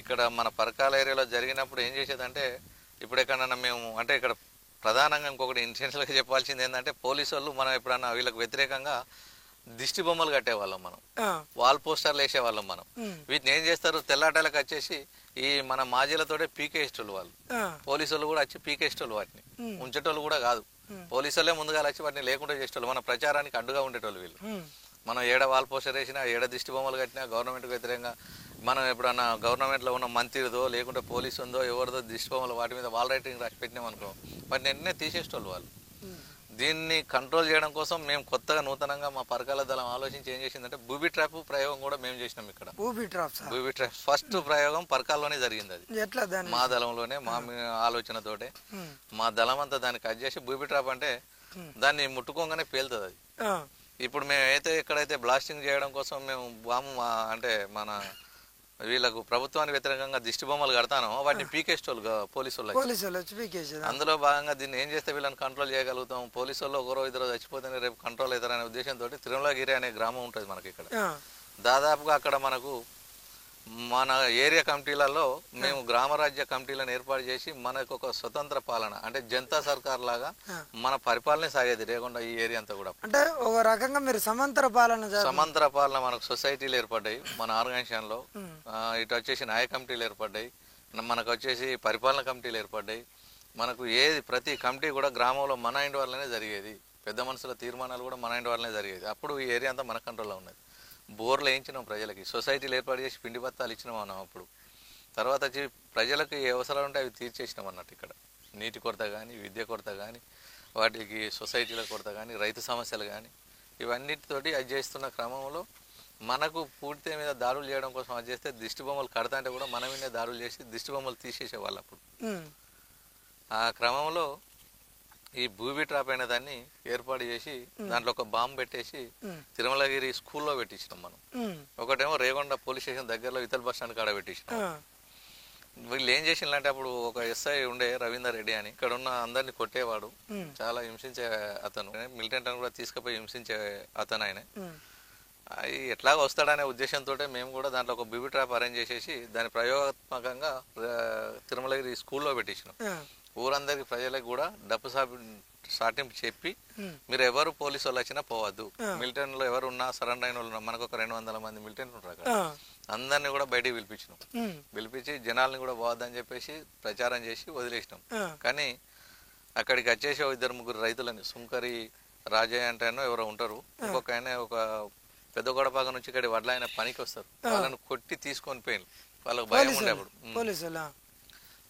[SPEAKER 2] ఇక్కడ మన పరకాల ఏరియాలో జరిగినప్పుడు ఏం చేసేదంటే, ఇప్పుడు ఎక్కడన్నా మేము అంటే ఇక్కడ ప్రధానంగా ఇంకొకటి ఇన్సెన్స్గా చెప్పాల్సింది ఏంటంటే, పోలీసు వాళ్ళు మనం ఎప్పుడన్నా వీళ్ళకి వ్యతిరేకంగా దిష్టి బొమ్మలు కట్టేవాళ్ళం, మనం వాల్ పోస్టర్లు వేసేవాళ్ళం. మనం వీటిని ఏం చేస్తారు, తెల్లాటలకు వచ్చేసి ఈ మన మాజీలతోటే పీకేస్టోళ్ళు వాళ్ళు. పోలీసు వాళ్ళు కూడా వచ్చి పీకేస్టోళ్ళు, వాటిని ఉంచేటోళ్ళు కూడా కాదు. పోలీసు వాళ్ళే ముందుగా వచ్చి వాటిని లేకుండా చేసేటోళ్ళు, మన ప్రచారానికి అడ్డుగా ఉండేటోళ్ళు వీళ్ళు. మనం ఏడ వాల్ పోస్టర్ వేసినా, ఏడ దిష్టి బొమ్మలు కట్టినా గవర్నమెంట్కి వ్యతిరేకంగా, మనం ఎప్పుడన్నా గవర్నమెంట్లో ఉన్న మంత్రిదో లేకుంటే పోలీసు ఉందో ఎవరిదో దిష్టి బొమ్మలు వాటి మీద వాల్ రైటింగ్ రాసి పెట్టినాం అనుకో, వాటిని వెంటనే తీసేసేటోళ్ళు వాళ్ళు. దీన్ని కంట్రోల్ చేయడం కోసం మేము కొత్తగా నూతనంగా మా పరకాల దళం ఆలోచించి ఏం చేసిందంటే, బూబీ ట్రాప్ ప్రయోగం కూడా మేము చేసినాం ఇక్కడ. బూబీ ట్రాప్ ఫస్ట్ ప్రయోగం పరకాల్లోనే జరిగింది. అది మా దళంలోనే, మా ఆలోచనతోటే మా దళం అంతా దాన్ని కట్ చేసి, బూబీ ట్రాప్ అంటే దాన్ని ముట్టుకోగానే పేలుతుంది అది. ఇప్పుడు మేము ఎక్కడైతే బ్లాస్టింగ్ చేయడం కోసం మేము అంటే మన వీళ్ళకు ప్రభుత్వానికి వ్యతిరేకంగా దిష్టి బొమ్మలు కడతానో వాటిని పీకేస్టోళ్ళు పోలీసు వాళ్ళు. అందులో భాగంగా దీన్ని ఏం చేస్తే వీళ్ళని కంట్రోల్ చేయగలుగుతాం, పోలీసు వాళ్ళు 1-2 చచ్చిపోతేనే రేపు కంట్రోల్ అవుతారనే ఉద్దేశంతో తిరుమలగిరి అనే గ్రామం ఉంటుంది మనకి ఇక్కడ. దాదాపుగా అక్కడ మనకు మన ఏరియా కమిటీలలో మేము గ్రామరాజ్య కమిటీలను ఏర్పాటు చేసి మనకు ఒక స్వతంత్ర పాలన అంటే జనతా సర్కార్ లాగా మన పరిపాలన సాగేది లేకుండా ఈ ఏరియా అంతా కూడా.
[SPEAKER 1] అంటే ఒక రకంగా మీరు సమంతర పాలన
[SPEAKER 2] మనకు సొసైటీలు ఏర్పడ్డాయి మన ఆర్గనైజేషన్ లో. ఇటు వచ్చేసి నాయ కమిటీలు ఏర్పడ్డాయి, మనకు వచ్చేసి పరిపాలన కమిటీలు ఏర్పడ్డాయి. మనకు ప్రతి కమిటీ కూడా గ్రామంలో మన ఇంటి వల్లనే జరిగేది. పెద్ద మనుషుల తీర్మానాలు కూడా మన ఇంటి వాళ్ళనే జరిగేది. అప్పుడు ఈ ఏరియా అంతా మన కంట్రోల్లో ఉన్నది. బోర్లు వేయించినాం ప్రజలకి, సొసైటీలు ఏర్పాటు చేసి పిండి బత్తాలు ఇచ్చినాం మనం. అప్పుడు తర్వాత వచ్చి ప్రజలకు ఏ అవసరాలు ఉంటే అవి తీర్చేసినాం అన్నట్టు. ఇక్కడ నీటి కొరత కానీ, విద్య కొరత కానీ, వాటికి సొసైటీల కొరత కానీ, రైతు సమస్యలు కానీ, ఇవన్నిటితోటి అది చేస్తున్న క్రమంలో మనకు పూర్తి మీద దాడులు చేయడం కోసం అది చేస్తే దిష్టి బొమ్మలు కడతా అంటే కూడా మన మీదే దాడులు చేసి దిష్టి బొమ్మలు తీసేసేవాళ్ళు అప్పుడు. ఆ క్రమంలో ఈ భూమి ట్రాప్ అయిన దాన్ని ఏర్పాటు చేసి దాంట్లో ఒక బాంబు పెట్టేసి తిరుమలగిరి స్కూల్లో పెట్టించినాం మనం. ఒకటేమో రేగొండ పోలీస్ స్టేషన్ దగ్గరలో ఇతల బస్ స్టాండ్ కాడ పెట్టించినాం. వీళ్ళు ఏం చేసిందంటే అప్పుడు ఒక ఎస్ఐ ఉండే రవీందర్ రెడ్డి అని, ఇక్కడ ఉన్న అందరినీ కొట్టేవాడు, చాలా హింసించే అతను, మిలిటెంట్ అని కూడా తీసుకుపోయి హింసించే అతను ఆయన. ఎట్లాగో వస్తాడనే ఉద్దేశంతో మేము కూడా దాంట్లో ఒక బీబీ ట్రాప్ అరేంజ్ చేసేసి దాన్ని ప్రయోగాత్మకంగా తిరుమలగిరి స్కూల్లో పెట్టించినాం. ఊరందరికి ప్రజలకు కూడా డప్పు సాటింపు చెప్పి మీరు ఎవరు పోలీసు వాళ్ళు వచ్చినా పోవద్దు, మిలిటెంట్ లో ఎవరు ఉన్నా సరెండర్ అయిన వాళ్ళు, మనకు ఒక 200 మంది మిలిటెంట్ ఉంటారు అక్కడ, అందరినీ కూడా బయటికి పిలిపించినాం. పిలిపించి జనాల్ని కూడా పోవద్దని చెప్పేసి ప్రచారం చేసి వదిలేసినాం. కానీ అక్కడికి వచ్చేసి 2-3 రైతులని, సుంకరి రాజయ్య అంటే ఎవరో ఉంటారు, ఇంకొక ఆయన ఒక పెద్ద గొడపాక నుంచి ఇక్కడ వడ్ల ఆయన పనికి వస్తారు, వాళ్ళని కొట్టి తీసుకొని పోయిన వాళ్ళకి భయం ఉండే. అప్పుడు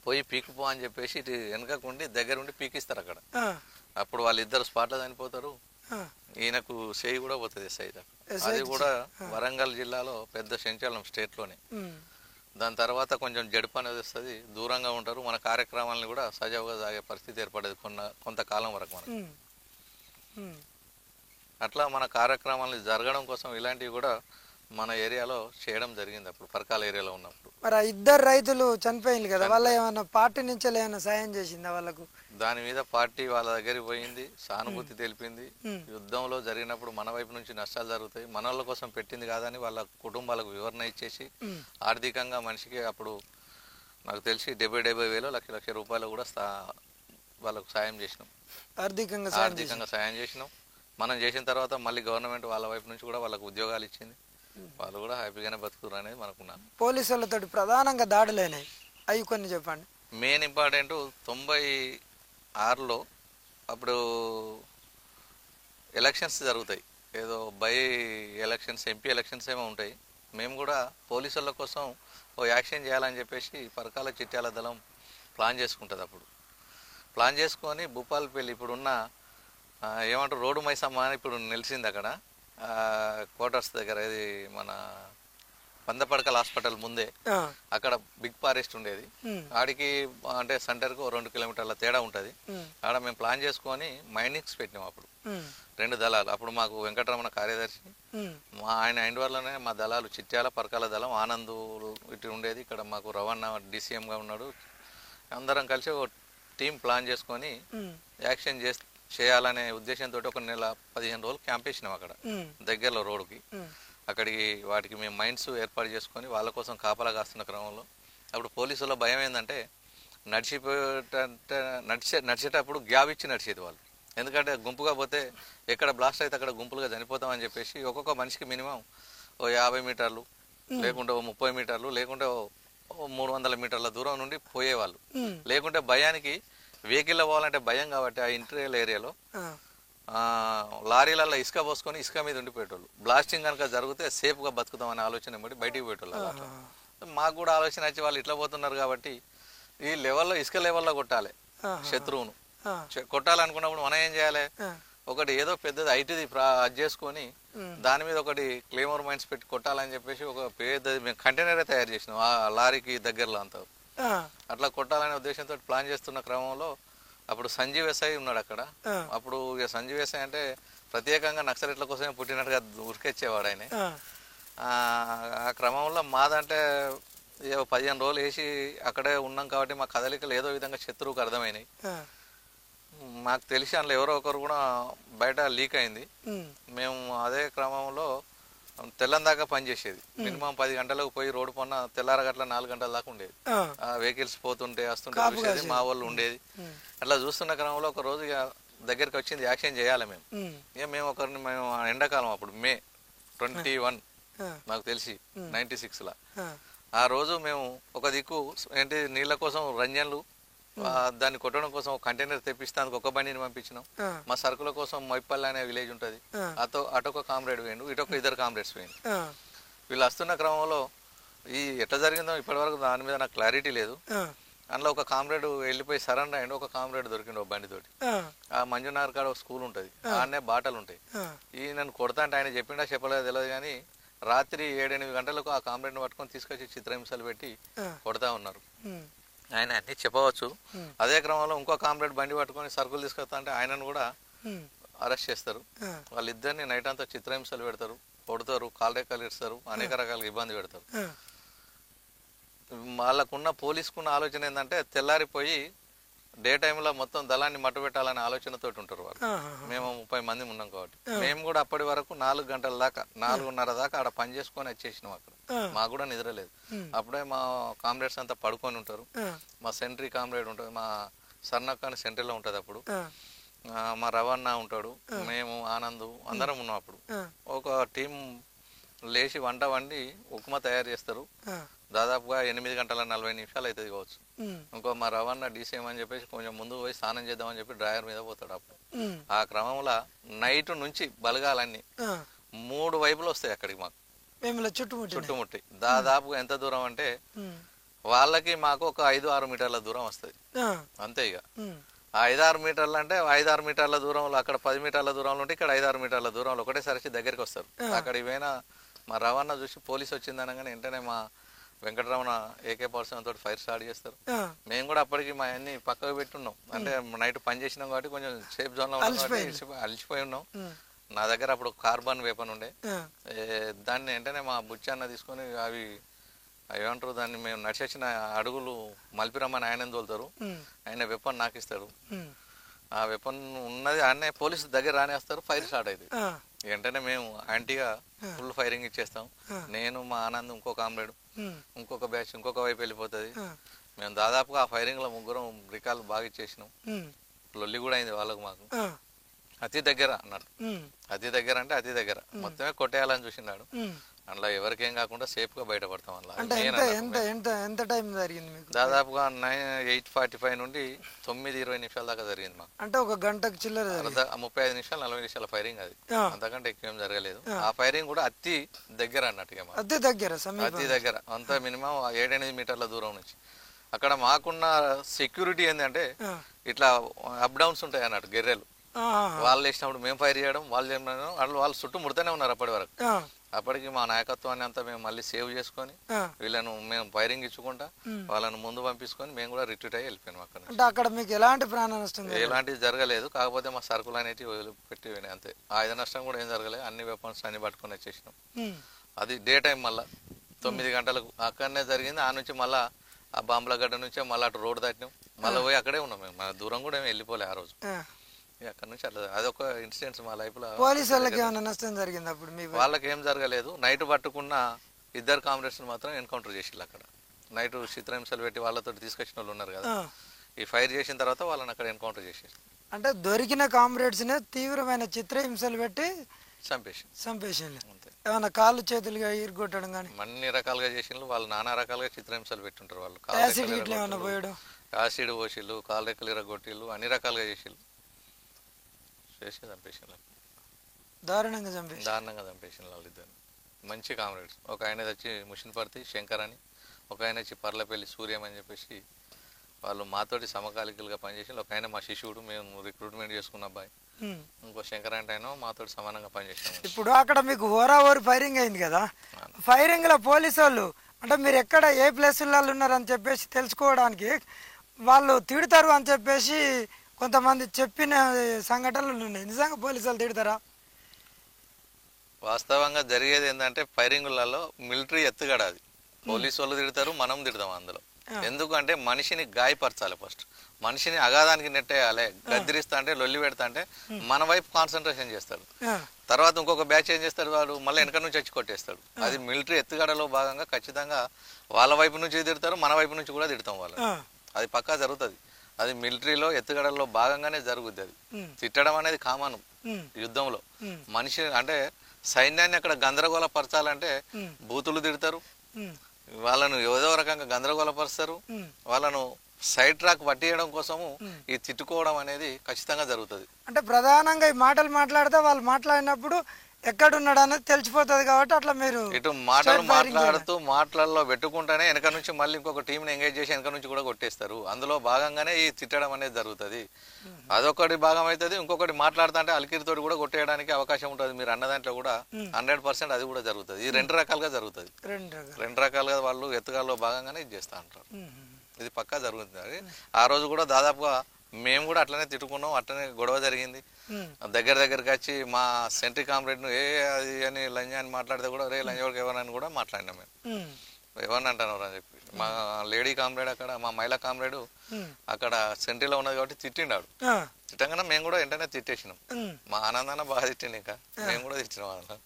[SPEAKER 2] పోయి పీకిపో అని చెప్పేసి ఇటు వెనకకుండి దగ్గర ఉండి పీకిస్తారు అక్కడ. అప్పుడు వాళ్ళిద్దరు స్పాట్లో చనిపోతారు, ఈయనకు చేయి కూడా పోతుంది ఎస్ఐ. అది కూడా వరంగల్ జిల్లాలో పెద్ద సంచలనం స్టేట్ లోనే. దాని తర్వాత కొంచెం జడుపు అనేది వస్తుంది, దూరంగా ఉంటారు, మన కార్యక్రమాలను కూడా సజావుగా సాగే పరిస్థితి ఏర్పడేది కొంతకాలం వరకు మనకు. అట్లా మన కార్యక్రమాలు జరగడం కోసం ఇలాంటివి కూడా మన ఏరియాలో చేయడం జరిగింది అప్పుడు పరకాల ఏరియాలో ఉన్నప్పుడు.
[SPEAKER 1] మరి 2 రైతులు చనిపోయింది కదా, వాళ్ళ ఏమన్నా పార్టీ నుంచి ఏమైనా సాయం చేసిందా వాళ్ళకు?
[SPEAKER 2] దాని మీద పార్టీ వాళ్ళ దగ్గరికి పోయింది, సానుభూతి తెలిపింది. యుద్ధంలో జరిగినప్పుడు మన వైపు నుంచి నష్టాలు జరుగుతాయి, మన వాళ్ళ కోసం పెట్టింది కాదని వాళ్ళ కుటుంబాలకు వివరణ ఇచ్చేసి ఆర్థికంగా మనిషికి అప్పుడు నాకు తెలిసి 70-70 వేలు, లక్ష రూపాయలు కూడా వాళ్ళకు సాయం చేసినాం. ఆర్థికంగా సాయం చేసినాం. మనం చేసిన తర్వాత మళ్ళీ గవర్నమెంట్ వాళ్ళ వైపు నుంచి కూడా వాళ్ళకు ఉద్యోగాలు ఇచ్చింది, వాళ్ళు కూడా హ్యాపీగానే బతుకుతారు అనేది మనకున్నాను.
[SPEAKER 1] పోలీసులతో ప్రధానంగా దాడులైనాయి, అవి కొన్ని చెప్పండి.
[SPEAKER 2] మెయిన్ ఇంపార్టెంట్ 96లో అప్పుడు ఎలక్షన్స్ జరుగుతాయి, ఏదో బై ఎలక్షన్స్, ఎంపీ ఎలక్షన్స్ ఏమో ఉంటాయి. మేము కూడా పోలీసుల కోసం ఓ యాక్షన్ చేయాలని చెప్పేసి పరకాల చిట్యాల దళం ప్లాన్ చేసుకుంటుంది. అప్పుడు ప్లాన్ చేసుకొని భూపాలపల్లి ఇప్పుడున్న ఏమంటారు రోడ్డు మైసమ్మ అని ఇప్పుడు నిలిచింది అక్కడ క్వార్టర్స్ దగ్గర, ఇది మన పందపడకల హాస్పిటల్ ముందే, అక్కడ బిగ్ ఫారెస్ట్ ఉండేది. ఆడికి అంటే సెంటర్కు 2 కిలోమీటర్ల తేడా ఉంటుంది. ఆడ మేము ప్లాన్ చేసుకొని మైనింగ్స్ పెట్టినాం అప్పుడు 2 దళాలు. అప్పుడు మాకు వెంకటరమణ కార్యదర్శి, ఆయన ఇండివర్లోనే మా దళాలు చిట్యాల పరకాల దళం, ఆనంద్ ఇటు ఉండేది, ఇక్కడ మాకు రవణ DCMగా ఉన్నాడు. అందరం కలిసి ఒక టీం ప్లాన్ చేసుకొని యాక్షన్ చేయాలనే ఉద్దేశంతో ఒక 15 రోజులు క్యాంప్ వేసినాం అక్కడ దగ్గరలో రోడ్డుకి. అక్కడికి వాటికి మేము మైండ్స్ ఏర్పాటు చేసుకొని వాళ్ళ కోసం కాపలా కాస్తున్న క్రమంలో అప్పుడు పోలీసుల భయం ఏంటంటే నడిచేటప్పుడు గ్యాప్ ఇచ్చి నడిచేది వాళ్ళు. ఎందుకంటే గుంపుగా పోతే ఎక్కడ బ్లాస్ట్ అయితే అక్కడ గుంపులుగా చనిపోతామని చెప్పేసి ఒక్కొక్క మనిషికి మినిమం ఓ 50 మీటర్లు, లేకుంటే ఓ 30 మీటర్లు, లేకుంటే ఓ 300 మీటర్ల దూరం నుండి పోయేవాళ్ళు. లేకుంటే భయానికి వెహికల్లో పోవాలంటే భయం కాబట్టి ఆ ఇంటీరియర్ ఏరియాలో లారీలలో ఇసుక పోసుకొని ఇసుక మీద ఉండిపోయేటోళ్ళు. బ్లాస్టింగ్ కనుక జరిగితే సేఫ్గా బతుకుతామనే ఆలోచన బట్టి బయటికి పోయేటోళ్ళు. మాకు కూడా ఆలోచన వచ్చి వాళ్ళు ఇట్లా పోతున్నారు కాబట్టి ఈ లెవెల్లో ఇసుక లెవెల్లో కొట్టాలి శత్రువును. కొట్టాలనుకున్నప్పుడు మనం ఏం చేయాలి, ఒకటి ఏదో పెద్దది ఐటీది అది చేసుకొని దాని మీద ఒకటి క్లేమర్ మైన్స్ పెట్టి కొట్టాలని చెప్పేసి ఒక పెద్దది మేము కంటైనరే తయారు చేసినాం ఆ లారీకి దగ్గరలో అంతా. అట్లా కొట్టాలనే ఉద్దేశంతో ప్లాన్ చేస్తున్న క్రమంలో అప్పుడు సంజీవ్ ఎస్ఐ ఉన్నాడు అక్కడ. అప్పుడు ఇక సంజీవ్ ఎస్ఐ అంటే ప్రత్యేకంగా నక్సలెట్ల కోసమే పుట్టినట్టుగా ఉరికెచ్చేవాడు ఆయన. ఆ క్రమంలో మాదంటే 15 రోజులు వేసి అక్కడే ఉన్నాం కాబట్టి మా కదలికలు ఏదో విధంగా శత్రువుకు అర్థమైనాయి. మాకు తెలిసి అందులో ఎవరో ఒకరు కూడా బయట లీక్ అయింది. మేము అదే క్రమంలో తెల్లందాకా పనిచేసేది, మినిమం 10 గంటలకు పోయి రోడ్డు పన్న తెల్లారగట్ల 4 గంటల దాకా ఉండేది. వెహికల్స్ పోతుంటే వస్తుంటే చూసేది, మా వాళ్ళు ఉండేది. అట్లా చూస్తున్న క్రమంలో ఒక రోజు దగ్గరికి వచ్చింది యాక్షన్ చేయాలి మేము. ఇక మేము మేము ఎండాకాలం అప్పుడు మే 21 నాకు తెలిసి 96లా ఆ రోజు మేము ఒక దిక్కు ఏంటి నీళ్ళ కోసం రంజన్లు దాన్ని కొట్టడం కోసం ఒక కంటైనర్ తెప్పిస్తానికి ఒక బండిని పంపించినాం. మా సరుకుల కోసం మైపల్లి అనే విలేజ్ ఉంటుంది, అటొక కామ్రేడ్ వేయండు, ఇటొక ఇద్దరు కామ్రేడ్స్ వేయండు. వీళ్ళు వస్తున్న క్రమంలో ఈ ఎట్లా జరిగిందో ఇప్పటివరకు దాని మీద నాకు క్లారిటీ లేదు. అందులో ఒక కామ్రేడ్ వెళ్ళిపోయి సరెండర్ అయ్యిండు, ఒక కామ్రేడ్ దొరికిండు ఒక బండితోటి. ఆ మంజునార్ కాడ ఒక స్కూల్ ఉంటుంది, ఆడనే బాటలు ఉంటాయి. ఈ నన్ను కొడతా అంటే ఆయన చెప్పిండా చెప్పలేదు తెలియదు, కానీ రాత్రి 7-8 గంటలకు ఆ కామ్రేడ్ని పట్టుకొని తీసుకొచ్చి చిత్రహింసలు పెట్టి కొడతా ఉన్నారు. ఆయన అన్ని చెప్పవచ్చు. అదే క్రమంలో ఇంకో కామ్రేడ్ బండి పట్టుకొని సరుకులు తీసుకొస్తా అంటే ఆయనను కూడా అరెస్ట్ చేస్తారు. వాళ్ళిద్దరిని నైట్ అంతా చిత్రహింసలు పెడతారు, కొడతారు, కాళ్ళరెక్కలు ఇస్తారు, అనేక రకాలుగా ఇబ్బంది పెడతారు. వాళ్ళకున్న పోలీసుకున్న ఆలోచన ఏంటంటే తెల్లారిపోయి డే టైంలో మొత్తం దళాన్ని మట్టుబెట్టాలనే ఆలోచనతో ఉంటారు వాళ్ళు. మేము 30 మంది ఉన్నాం కాబట్టి మేము కూడా అప్పటి వరకు 4 గంటల దాకా 4:30 దాకా ఆడ పని చేసుకొని వచ్చేసినాం. అక్కడ మాకు కూడా నిద్ర లేదు. అప్పుడే మా కామ్రేడ్స్ అంతా పడుకొని ఉంటారు. మా సెంట్రీ కామ్రేడ్ ఉంటుంది, మా సర్నక్ అని సెంట్రీలో ఉంటుంది. అప్పుడు మా రవణ ఉంటాడు, మేము ఆనంద్ అందరం ఉన్నాం. అప్పుడు ఒక టీం లేచి వంట వండి ఉప్మా తయారు చేస్తారు. దాదాపుగా 8:40 అవుతుంది కావచ్చు. ఇంకో మా రవణ డీసీఎం అని చెప్పేసి కొంచెం ముందు పోయి స్నానం చేద్దామని చెప్పి డ్రైవర్ మీద పోతాడు. అప్పుడు ఆ క్రమంలో నైట్ నుంచి బలగాలన్నీ 3 వైపులు వస్తాయి అక్కడికి మాకు చుట్టుముట్టి. దాదాపుగా ఎంత దూరం అంటే వాళ్ళకి మాకు ఒక 5-6 మీటర్ల దూరం వస్తుంది అంతే. ఇక 5-6 మీటర్లు అంటే 5-6 మీటర్ల దూరంలో అక్కడ 10 మీటర్ల దూరంలో ఉంటే ఇక్కడ 5-6 మీటర్ల దూరంలో ఒకటేసరికి దగ్గరికి వస్తారు. అక్కడ ఇవైనా మా రవాణా చూసి పోలీసు వచ్చింది అనగానే వెంటనే మా వెంకటరమణ AK-47 తోటి ఫైర్ స్టార్ట్ చేస్తారు. మేము కూడా అప్పటికి మా అన్ని పక్కకు పెట్టున్నాం, అంటే నైట్ పని చేసినాం కాబట్టి కొంచెం సేఫ్ జోన్ లో ఉన్నాం కాబట్టి అలిసిపోయి ఉన్నాం. నా దగ్గర అప్పుడు కార్బన్ వేపన్ ఉండే, దాన్ని వెంటనే మా బుచ్చాన్న తీసుకొని అవి ఏమంటారు దాన్ని మేము నడిచొచ్చిన అడుగులు మలిపిరమ్మని ఆయన తోలుతారు. ఆయన వెపన్ నాకు ఇస్తాడు. ఆ వెపన్ ఉన్నది ఆయన పోలీసు దగ్గర రానేస్తారు, ఫైర్ స్టార్ట్ అవుతుంది. వెంటనే మేము యాంటీగా ఫుల్ ఫైరింగ్ ఇచ్చేస్తాం. నేను మా ఆనంద్ ఇంకో కామ్రేడ్ ఇంకొక బ్యాచ్ ఇంకొక వైపు వెళ్ళిపోతుంది. మేము దాదాపుగా ఆ ఫైరింగ్ లో 3 రికార్లు బాగా ఇచ్చేసినాం. లొల్లి కూడా అయింది వాళ్ళకు మాకు. అతి దగ్గర అన్నట్టు, అతి దగ్గర అంటే అతి దగ్గర మొత్తమే కొట్టేయాలని చూసినాడు. అందులో ఎవరికేం కాకుండా సేఫ్ గా బయటపడతాం. దాదాపుగా 8:45 నుండి 9:20 దాకా జరిగింది మాకు.
[SPEAKER 1] అంటే ఒక గంటకు చిల్లర
[SPEAKER 2] 35 నిమిషాలు 40 నిమిషాల ఫైరింగ్. అది అంతకంటే ఎక్కువ ఏం జరగలేదు. ఆ ఫైరింగ్ కూడా అతి దగ్గర అన్నట్టుగా, అతి దగ్గర అంతా మినిమం 7-8 మీటర్ల దూరం నుంచి. అక్కడ మాకున్న సెక్యూరిటీ ఏంటంటే ఇట్లా అప్ డౌన్స్ ఉంటాయి అన్నట్టు, గెర్రెలు వాళ్ళు వేసినప్పుడు మేము ఫైర్ చేయడం, వాళ్ళు చుట్టూ ముడుతూనే ఉన్నారు అప్పటి వరకు. అప్పటికి మా నాయకత్వాన్ని అంతా మేము మళ్ళీ సేవ్ చేసుకొని వీళ్ళను మేము ఫైరింగ్ ఇచ్చుకుంటా వాళ్ళను ముందు పంపించుకొని మేము కూడా రిట్రీట్ అయ్యి వెళ్ళిపోయాం.
[SPEAKER 1] అక్కడ మీకు ఎలాంటి ప్రాణ నష్టం
[SPEAKER 2] ఎలాంటిది జరగలేదు, కాకపోతే మా సరుకులు అనేవి వదిలిపెట్టి అంతే. ఆయుధ నష్టం కూడా ఏం జరగలేదు. అన్ని వెపన్స్ అన్ని పట్టుకొని వచ్చేసినాం. అది డే టైం మళ్ళా 9 గంటలకు అక్కడనే జరిగింది. ఆ నుంచి మళ్ళా ఆ బాంబులగడ్డ నుంచే మళ్ళీ అటు రోడ్డు దాటినాం. మళ్ళీ పోయి అక్కడే ఉన్నాం మేము, మన దూరం కూడా ఏమి వెళ్ళిపోలే ఆ రోజు. అక్కడ నుంచి అట్లా అదొక ఇన్సిడెంట్స్ మా లైఫ్ లో.
[SPEAKER 1] పోలీసు వాళ్ళకి ఏమైనా నష్టం జరిగింది అప్పుడు?
[SPEAKER 2] వాళ్ళకి ఏం జరగలేదు. నైట్ పట్టుకున్న 2 కామ్రేడ్స్ మాత్రం ఎన్కౌంటర్ చేసిళ్ళు అక్కడ. నైట్ చిత్రహింసలు పెట్టి వాళ్ళతో తీసుకొచ్చిన వాళ్ళు ఉన్నారు కదా, ఈ ఫైర్ చేసిన తర్వాత వాళ్ళని అక్కడ ఎన్కౌంటర్ చేసేసి,
[SPEAKER 1] అంటే దొరికిన కామ్రేడ్స్ నే తీవ్రమైన చిత్రహింసలు పెట్టి చంపేసి ఏమన్నా కాళ్ళు చేతులుగా ఈరుగొట్టడం కానీ
[SPEAKER 2] అన్ని రకాలుగా చేసిండ్రు వాళ్ళు. నానా రకాలుగా చిత్రహింసలు పెట్టుంటారు వాళ్ళు. యాసిడ్ పోసిళ్ళు, కాళ్ళు రెక్కలు ఇరగొట్టిళ్ళు, అన్ని రకాలుగా చేసిళ్ళు. చేసి చంపేసిండ్రు, దారుణంగా చంపేసిండ్రు వాళ్ళిద్దరు. మంచి కామ్రేడ్స్. ఒక ఆయన వచ్చి ముషిన్పర్తి శంకర్ అని, ఒక ఆయన వచ్చి పర్లపల్లి సూర్యం అని చెప్పేసి వాళ్ళు మాతోటి సమకాలికలుగా పనిచేసి. ఒక ఆయన మా శిష్యుడు, మేము రిక్రూట్మెంట్ చేసుకున్న అబ్బాయి. ఇంకో శంకర్ అంటే ఆయన మాతోటి సమానంగా పనిచేసాము.
[SPEAKER 1] ఇప్పుడు అక్కడ మీకు హోరాహోరీ ఫైరింగ్ అయింది కదా, ఫైరింగ్ లో పోలీసు వాళ్ళు అంటే మీరు ఎక్కడ ఏ ప్లేసులలో ఉన్నారని చెప్పేసి తెలుసుకోవడానికి వాళ్ళు తిడతారు అని చెప్పేసి కొంతమంది చెప్పిన సంఘటనలు ఉన్నాయి. నిజంగా పోలీసు వాళ్ళు తిడతారా?
[SPEAKER 2] వాస్తవంగా జరిగేది ఏంటంటే ఫైరింగ్లలో మిలిటరీ ఎత్తుగడ. అది పోలీసు వాళ్ళు తిడతారు, మనం తిడతాం అందులో. ఎందుకంటే మనిషిని గాయపరచాలి. ఫస్ట్ మనిషిని అగాధానికి నెట్టేయాలి. గద్దిరిస్తా అంటే లొల్లి పెడతా అంటే మన వైపు కాన్సన్ట్రేషన్ చేస్తాడు. తర్వాత ఇంకొక బ్యాచ్ ఏం చేస్తాడు, వాడు మళ్ళీ వెనక నుంచి వచ్చి కొట్టేస్తాడు. అది మిలిటరీ ఎత్తుగడలో భాగంగా ఖచ్చితంగా వాళ్ళ వైపు నుంచి తిడతారు, మన వైపు నుంచి కూడా తిడతాం వాళ్ళు. అది పక్కా జరుగుతుంది. అది మిలిటరీలో ఎత్తుగడల్లో భాగంగానే జరుగుద్ది. అది తిట్టడం అనేది కామన్ యుద్ధంలో. మనిషి అంటే సైన్యాన్ని అక్కడ గందరగోళపరచాలంటే బూతులు తిడతారు, వాళ్ళను ఏదో రకంగా గందరగోళపరుస్తారు, వాళ్ళను సైడ్ ట్రాక్ పట్టియడం కోసము ఈ తిట్టుకోవడం అనేది ఖచ్చితంగా జరుగుతుంది.
[SPEAKER 1] అంటే ప్రధానంగా ఈ మాటలు మాట్లాడితే వాళ్ళు మాట్లాడినప్పుడు ఎక్కడున్నాడు అనేది తెలిసిపోతుంది కాబట్టి అట్లా మీరు
[SPEAKER 2] ఇటు మాటలు మాట్లాడుతూ మాటలలో పెట్టుకుంటేనే వెనక నుంచి మళ్ళీ ఇంకొక టీంని ఎంగేజ్ చేసి వెనక నుంచి కూడా కొట్టేస్తారు. అందులో భాగంగానే ఈ తిట్టడం అనేది జరుగుతుంది. అదొకటి భాగం అవుతుంది. ఇంకొకటి మాట్లాడుతా అంటే అలికిరితోటి కూడా కొట్టేయడానికి అవకాశం ఉంటుంది. మీరు అన్న దాంట్లో కూడా 100% అది కూడా జరుగుతుంది. ఈ రెండు రకాలుగా జరుగుతుంది. రెండు రకాలుగా వాళ్ళు ఎత్తుగాల్లో భాగంగానే ఇది చేస్తూ ఉంటారు. ఇది పక్కా జరుగుతుంది. ఆ రోజు కూడా దాదాపుగా మేము కూడా అట్లనే తిట్టుకున్నాం, అట్లనే గొడవ జరిగింది. దగ్గరికి వచ్చి మా సెంట్రీ కామ్రేడ్ను అది అని లంజా అని మాట్లాడితే కూడా రే లంజోడికి ఎవరని కూడా మాట్లాడినాం. మేము ఎవరిని అంటాను అని చెప్పి మా లేడీ కామ్రేడ్ అక్కడ మా మహిళా కామ్రేడ్ అక్కడ సెంట్రీలో ఉన్నది కాబట్టి తిట్టిండాడు. తిట్టంగానే మేము కూడా వెంటనే తిట్టేసినాం. మా ఆనందాన బాగా తిట్టింది. ఇంకా మేము కూడా తిట్టినాం.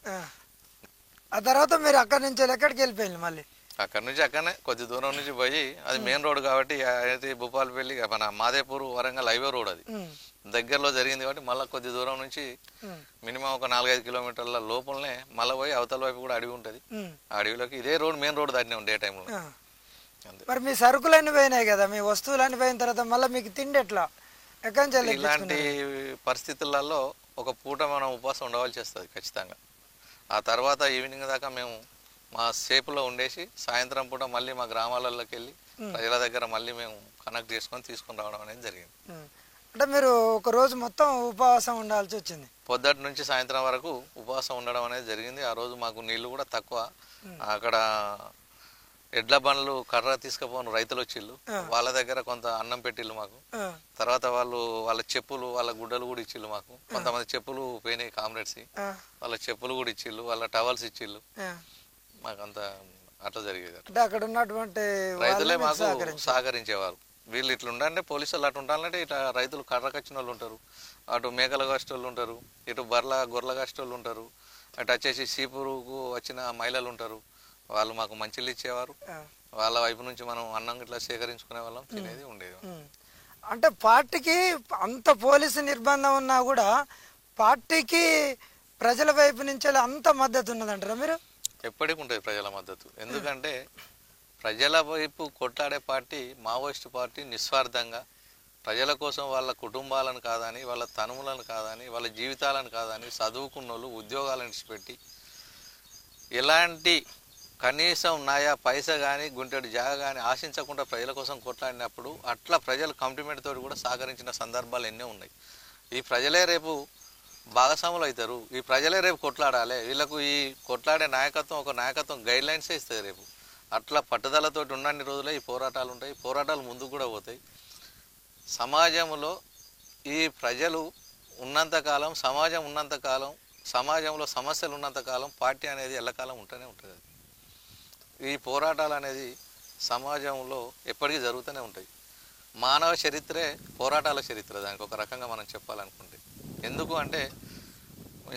[SPEAKER 1] ఆ తర్వాత మీరు అక్కడి నుంచి ఎక్కడికి వెళ్ళిపోయింది? మళ్ళీ
[SPEAKER 2] అక్కడ నుంచి అక్కడనే కొద్ది దూరం నుంచి పోయి, అది మెయిన్ రోడ్ కాబట్టి అయితే భూపాలపల్లి మన మాదేపూర్ వరంగల్ హైవే రోడ్ అది దగ్గరలో జరిగింది కాబట్టి మళ్ళీ కొద్ది దూరం నుంచి మినిమం ఒక 4-5 కిలోమీటర్ల లోపలనే మళ్ళీ పోయి అవతల వైపు కూడా అడవి ఉంటుంది. ఆ అడవిలోకి ఇదే రోడ్ మెయిన్ రోడ్ దాటినాం డే టైంలో.
[SPEAKER 1] మరి మీ సరుకులన్నీ పోయినాయి కదా, మీ వస్తువులన్నీ పోయిన తర్వాత మళ్ళీ మీకు తిండి ఎట్లా? ఎక్కడి నుంచి?
[SPEAKER 2] ఇలాంటి పరిస్థితులలో ఒక పూట మనం ఉపవాసం ఉండవలసి వస్తుంది ఖచ్చితంగా. ఆ తర్వాత ఈవినింగ్ దాకా మేము మా సేపులో ఉండేసి సాయంత్రం పూట మళ్ళీ మా గ్రామాలలోకి వెళ్ళి ప్రజల దగ్గర మళ్ళీ మేము కనెక్ట్ చేసుకొని తీసుకొని రావడం అనేది జరిగింది.
[SPEAKER 1] అంటే మీరు ఒక రోజు మొత్తం ఉపవాసం ఉండాల్సి వచ్చింది?
[SPEAKER 2] పొద్దుటి నుంచి సాయంత్రం వరకు ఉపవాసం ఉండడం అనేది జరిగింది. ఆ రోజు మాకు నీళ్లు కూడా తక్కువ. అక్కడ ఎడ్ల బండ్లు కర్ర తీసుకుపోను రైతులు వచ్చిళ్ళు, వాళ్ళ దగ్గర కొంత అన్నం పెట్టిళ్ళు మాకు. తర్వాత వాళ్ళ చెప్పులు వాళ్ళ గుడ్డలు కూడా ఇచ్చిళ్ళు మాకు. కొంతమంది చెప్పులు పోయినాయి కామ్రేడ్స్, వాళ్ళ చెప్పులు కూడా ఇచ్చిళ్ళు, వాళ్ళ టవల్స్ ఇచ్చిళ్ళు మాకంతా. అట్లా జరిగేది.
[SPEAKER 1] అంటే అక్కడ ఉన్నటువంటి
[SPEAKER 2] రైతులే మాకు సహకరించేవారు. వీళ్ళు ఇట్లా ఉండంటే పోలీసులు అటు ఉండాలంటే ఇట్లా రైతులు కర్రకచ్చిన వాళ్ళు ఉంటారు, అటు మేకల కాస్టోళ్ళు ఉంటారు, ఇటు గొర్రెల కాస్టోళ్ళు ఉంటారు, అటు వచ్చేసి సీపురుకు వచ్చిన మహిళలు ఉంటారు. వాళ్ళు మాకు మంచిలు ఇచ్చేవారు. వాళ్ళ వైపు నుంచి మనం అన్నం ఇట్లా సేకరించుకునే వాళ్ళం, తినేది ఉండేది.
[SPEAKER 1] అంటే పార్టీకి అంత పోలీసు నిర్బంధం ఉన్నా కూడా పార్టీకి ప్రజల వైపు నుంచి అంత మద్దతు ఉన్నదంటారా మీరు?
[SPEAKER 2] ఎప్పటికి ఉంటుంది ప్రజల మద్దతు. ఎందుకంటే ప్రజల వైపు కొట్లాడే పార్టీ మావోయిస్ట్ పార్టీ నిస్వార్థంగా ప్రజల కోసం వాళ్ళ కుటుంబాలను కాదని, వాళ్ళ తనుములను కాదని, వాళ్ళ జీవితాలను కాదని, చదువుకున్న వాళ్ళు ఉద్యోగాలను ఇచ్చిపెట్టి ఎలాంటి కనీసం నాయా పైసా కానీ గుంటెడు జాగ కానీ ఆశించకుండా ప్రజల కోసం కొట్లాడినప్పుడు అట్లా ప్రజలు కంప్లిమెంట్ తోటి కూడా సహకరించిన సందర్భాలు ఎన్నో ఉన్నాయి. ఈ ప్రజలే రేపు భాగస్వాములు అవుతారు. ఈ ప్రజలే రేపు కొట్లాడాలి. వీళ్ళకు ఈ కొట్లాడే నాయకత్వం ఒక నాయకత్వం గైడ్ లైన్సే ఇస్తుంది రేపు. అట్లా పట్టుదలతోటి ఉన్నన్ని రోజులే ఈ పోరాటాలు ఉంటాయి. పోరాటాలు ముందుకు కూడా పోతాయి. సమాజంలో ఈ ప్రజలు ఉన్నంతకాలం, సమాజం ఉన్నంతకాలం, సమాజంలో సమస్యలు ఉన్నంతకాలం పార్టీ అనేది ఎల్లకాలం ఉంటూనే ఉంటుంది. ఈ పోరాటాలు అనేది సమాజంలో ఎప్పటికీ జరుగుతూనే ఉంటాయి. మానవ చరిత్రే పోరాటాల చరిత్ర దానికి ఒక రకంగా మనం చెప్పాలనుకుంటే. ఎందుకు అంటే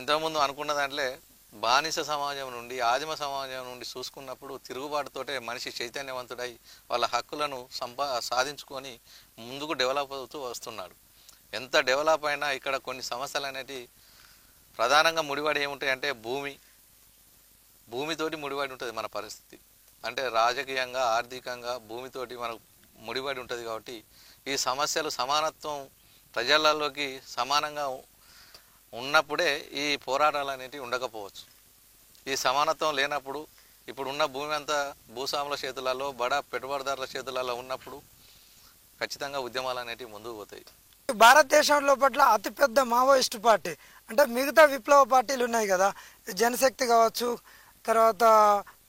[SPEAKER 2] ఇంతకుముందు అనుకున్న దాంట్లో బానిస సమాజం నుండి ఆదిమ సమాజం నుండి చూసుకున్నప్పుడు తిరుగుబాటుతోటే మనిషి చైతన్యవంతుడై వాళ్ళ హక్కులను సాధించుకొని ముందుకు డెవలప్ అవుతూ వస్తున్నాడు. ఎంత డెవలప్ అయినా ఇక్కడ కొన్ని సమస్యలు అనేవి ప్రధానంగా ముడిపడి ఏముంటాయి అంటే భూమితోటి ముడిపడి ఉంటుంది మన పరిస్థితి. అంటే రాజకీయంగా ఆర్థికంగా భూమితోటి మనకు ముడిపడి ఉంటుంది. కాబట్టి ఈ సమస్యలు సమానత్వం ప్రజలలోకి సమానంగా ఉన్నప్పుడే ఈ పోరాటాలు అనేటివి ఉండకపోవచ్చు. ఈ సమానత్వం లేనప్పుడు ఇప్పుడున్న భూమి అంతా భూస్వాముల చేతులలో బడా పెట్టుబడిదారుల చేతులలో ఉన్నప్పుడు ఖచ్చితంగా ఉద్యమాలు అనేటివి ముందుకు పోతాయి.
[SPEAKER 1] భారతదేశంలో పట్ల అతిపెద్ద మావోయిస్టు పార్టీ అంటే మిగతా విప్లవ పార్టీలు ఉన్నాయి కదా, జనశక్తి కావచ్చు, తర్వాత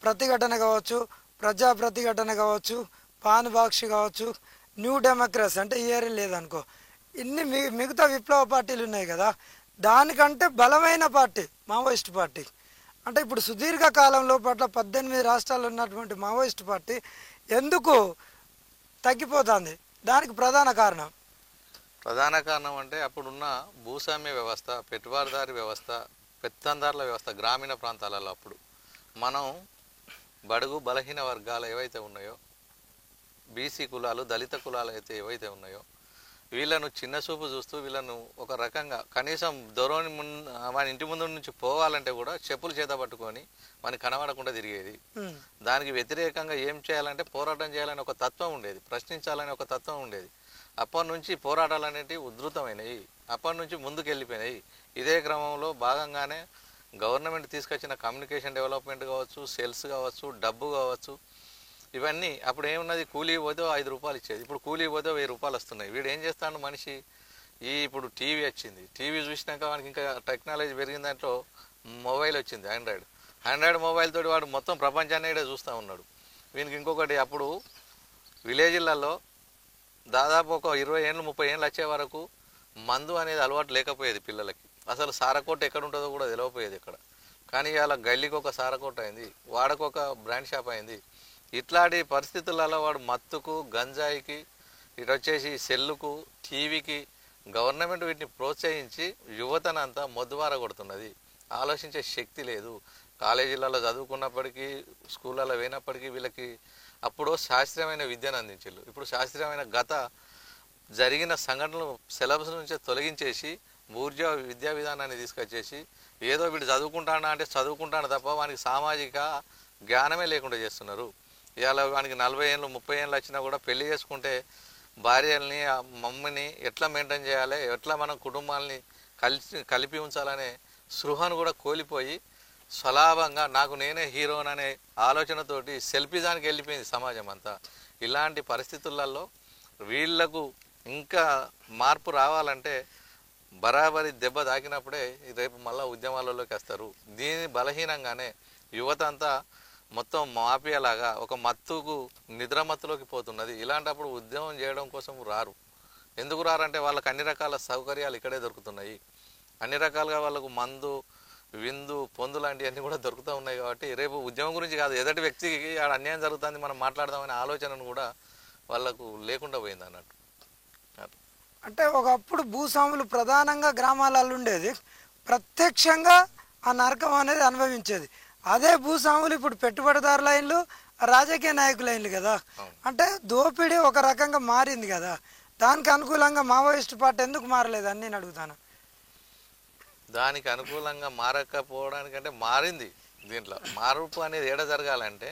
[SPEAKER 1] ప్రతిఘటన కావచ్చు, ప్రజా ప్రతిఘటన కావచ్చు, పానుబాక్షి కావచ్చు, న్యూ డెమోక్రసీ అంటే ఇయర్ లేదనుకో, ఇన్ని మిగతా విప్లవ పార్టీలు ఉన్నాయి కదా, దానికంటే బలమైన పార్టీ మావోయిస్ట్ పార్టీ. అంటే ఇప్పుడు సుదీర్ఘ కాలంలో పట్ల 18 రాష్ట్రాల్లో ఉన్నటువంటి మావోయిస్ట్ పార్టీ ఎందుకు తగ్గిపోతుంది? దానికి ప్రధాన కారణం
[SPEAKER 2] అంటే అప్పుడున్న భూస్వామ్య వ్యవస్థ, పెట్టుబడిదారి వ్యవస్థ, పెత్తందారుల వ్యవస్థ గ్రామీణ ప్రాంతాలలో అప్పుడు మనం బడుగు బలహీన వర్గాలు ఏవైతే ఉన్నాయో, బీసీ కులాలు, దళిత కులాలు అయితే ఏవైతే ఉన్నాయో, వీళ్ళను చిన్న చూపు చూస్తూ వీళ్ళను ఒక రకంగా కనీసం దూరం మన ఇంటి ముందు నుంచి పోవాలంటే కూడా చెప్పులు చేత పట్టుకొని మనకి కనబడకుండా తిరిగేది. దానికి వ్యతిరేకంగా ఏం చేయాలంటే పోరాటం చేయాలని ఒక తత్వం ఉండేది, ప్రశ్నించాలని ఒక తత్వం ఉండేది. అప్పటి నుంచి పోరాటాలు అనేటివి ఉధృతమైనవి, అప్పటి నుంచి ముందుకు వెళ్ళిపోయినాయి. ఇదే క్రమంలో భాగంగానే గవర్నమెంట్ తీసుకొచ్చిన కమ్యూనికేషన్ డెవలప్మెంట్ కావచ్చు, సెల్స్ కావచ్చు, డబ్బు కావచ్చు, ఇవన్నీ అప్పుడు ఏమున్నది, కూలీ పోతే 5 రూపాయలు ఇచ్చేది, ఇప్పుడు కూలీ పోతే 1000 రూపాయలు వస్తున్నాయి. వీడు ఏం చేస్తాడు మనిషి, ఇప్పుడు టీవీ వచ్చింది, టీవీ చూసినాక వానికి ఇంకా టెక్నాలజీ పెరిగిన దాంట్లో మొబైల్ వచ్చింది, ఆండ్రాయిడ్ మొబైల్ తోటి వాడు మొత్తం ప్రపంచాన్ని కూడా చూస్తూ ఉన్నాడు. వీనికి ఇంకొకటి, అప్పుడు విలేజ్లలో దాదాపు ఒక 20 ఏళ్ళు 30 ఏళ్ళు వచ్చే వరకు మందు అనేది అలవాటు లేకపోయేది పిల్లలకి. అసలు సారకోట ఎక్కడ ఉంటుందో కూడా తెలియకపోయేది ఇక్కడ. కానీ ఇలా గల్లీకి ఒక సారకోట అయింది, వాడకు ఒక బ్రాండ్ షాప్ అయింది. ఇట్లాంటి పరిస్థితులలో వాడు మత్తుకు, గంజాయికి, ఇటు వచ్చేసి సెల్లుకు, టీవీకి గవర్నమెంట్ వీటిని ప్రోత్సహించి యువతనంతా మొద్దుబార కొడుతున్నది. ఆలోచించే శక్తి లేదు. కాలేజీలలో చదువుకున్నప్పటికీ, స్కూళ్ళలో పోయినప్పటికీ వీళ్ళకి అప్పుడు శాస్త్రీయమైన విద్యను అందించారు. ఇప్పుడు శాస్త్రీయమైన గత జరిగిన సంఘటనలు సిలబస్ నుంచి తొలగించేసి ఊర్జా విద్యా విధానాన్ని తీసుకొచ్చేసి ఏదో వీడు చదువుకుంటానా అంటే చదువుకుంటాను తప్ప వానికి సామాజిక జ్ఞానమే లేకుండా చేస్తున్నారు. ఇవాళ వానికి 40 ఏళ్ళు 30 ఏళ్ళు వచ్చినా కూడా పెళ్లి చేసుకుంటే భార్యల్ని, మమ్మీని ఎట్లా మెయింటైన్ చేయాలి, ఎట్లా మనం కుటుంబాలని కలిపి ఉంచాలనే స్పృహను కూడా కోల్పోయి స్వలాభంగా నాకు నేనే హీరోన్ అనే ఆలోచనతోటి సెల్ఫిజానికి వెళ్ళిపోయింది సమాజం అంతా. ఇలాంటి పరిస్థితులలో వీళ్లకు ఇంకా మార్పు రావాలంటే బరాబరి దెబ్బ తాకినప్పుడే రేపు మళ్ళీ ఉద్యమాలలోకి వస్తారు. దీని బలహీనంగానే యువత అంతా మొత్తం మాఫియాలాగా ఒక మత్తుకు నిద్రమత్తులోకి పోతున్నది. ఇలాంటప్పుడు ఉద్యమం చేయడం కోసం రారు. ఎందుకు రారంటే వాళ్ళకి అన్ని రకాల సౌకర్యాలు ఇక్కడే దొరుకుతున్నాయి, అన్ని రకాలుగా వాళ్ళకు మందు, విందు, పొందు లాంటివన్నీ కూడా దొరుకుతూ ఉన్నాయి. కాబట్టి రేపు ఉద్యమం గురించి కాదు, ఎదుటి వ్యక్తికి ఆడ అన్యాయం జరుగుతుంది మనం మాట్లాడదామనే ఆలోచనను కూడా వాళ్ళకు లేకుండా పోయింది అన్నట్టు.
[SPEAKER 1] అంటే ఒకప్పుడు భూస్వాములు ప్రధానంగా గ్రామాలలో ఉండేది, ప్రత్యక్షంగా ఆ నరకం అనేది అనుభవించేది. అదే భూస్వాములు ఇప్పుడు పెట్టుబడిదారు లైన్లు, రాజకీయ నాయకుల లైన్లు కదా. అంటే దోపిడీ ఒక రకంగా మారింది కదా. దానికి అనుకూలంగా మావోయిస్టు పార్టీ ఎందుకు మారలేదని నేను అడుగుతాను.
[SPEAKER 2] దానికి అనుకూలంగా మారకపోవడానికంటే మారింది. దీంట్లో మార్పు అనేది ఏడ జరగాలంటే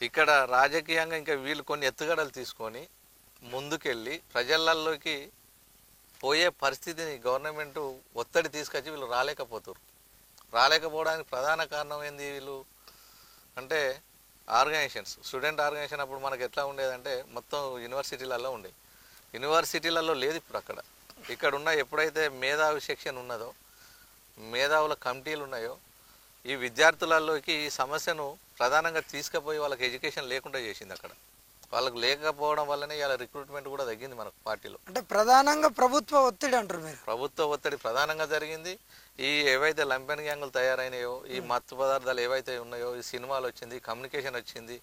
[SPEAKER 2] ఇక్కడ రాజకీయంగా ఇంకా వీళ్ళు కొన్ని ఎత్తుగడలు తీసుకొని ముందుకెళ్ళి ప్రజలలోకి పోయే పరిస్థితిని గవర్నమెంట్ ఒత్తిడి తీసుకొచ్చి వీళ్ళు రాలేకపోవడానికి ప్రధాన కారణం ఏంది, వీళ్ళు అంటే ఆర్గనైజేషన్స్, స్టూడెంట్ ఆర్గనైజేషన్ అప్పుడు మనకు ఎట్లా ఉండేదంటే మొత్తం యూనివర్సిటీలలో ఉండేది. యూనివర్సిటీలలో లేదు ఇప్పుడు. ఇక్కడ ఉన్న ఎప్పుడైతే మేధావి సెక్షన్ ఉన్నదో, మేధావుల కమిటీలు ఉన్నాయో, ఈ విద్యార్థులలోకి ఈ సమస్యను ప్రధానంగా తీసుకుపోయి వాళ్ళకి ఎడ్యుకేషన్ లేకుండా చేసింది. అక్కడ వాళ్ళకు లేకపోవడం వల్లనే ఇలా రిక్రూట్మెంట్ కూడా తగ్గింది మనకు పార్టీలో.
[SPEAKER 1] అంటే ప్రధానంగా ప్రభుత్వ ఒత్తిడి అంటారు మీరు.
[SPEAKER 2] ప్రభుత్వ ఒత్తిడి ప్రధానంగా జరిగింది. ఈ ఏవైతే లంపెన్ గ్యాంగులు తయారైనాయో, ఈ మత్తు పదార్థాలు ఏవైతే ఉన్నాయో, ఈ సినిమాలు వచ్చింది, కమ్యూనికేషన్ వచ్చింది,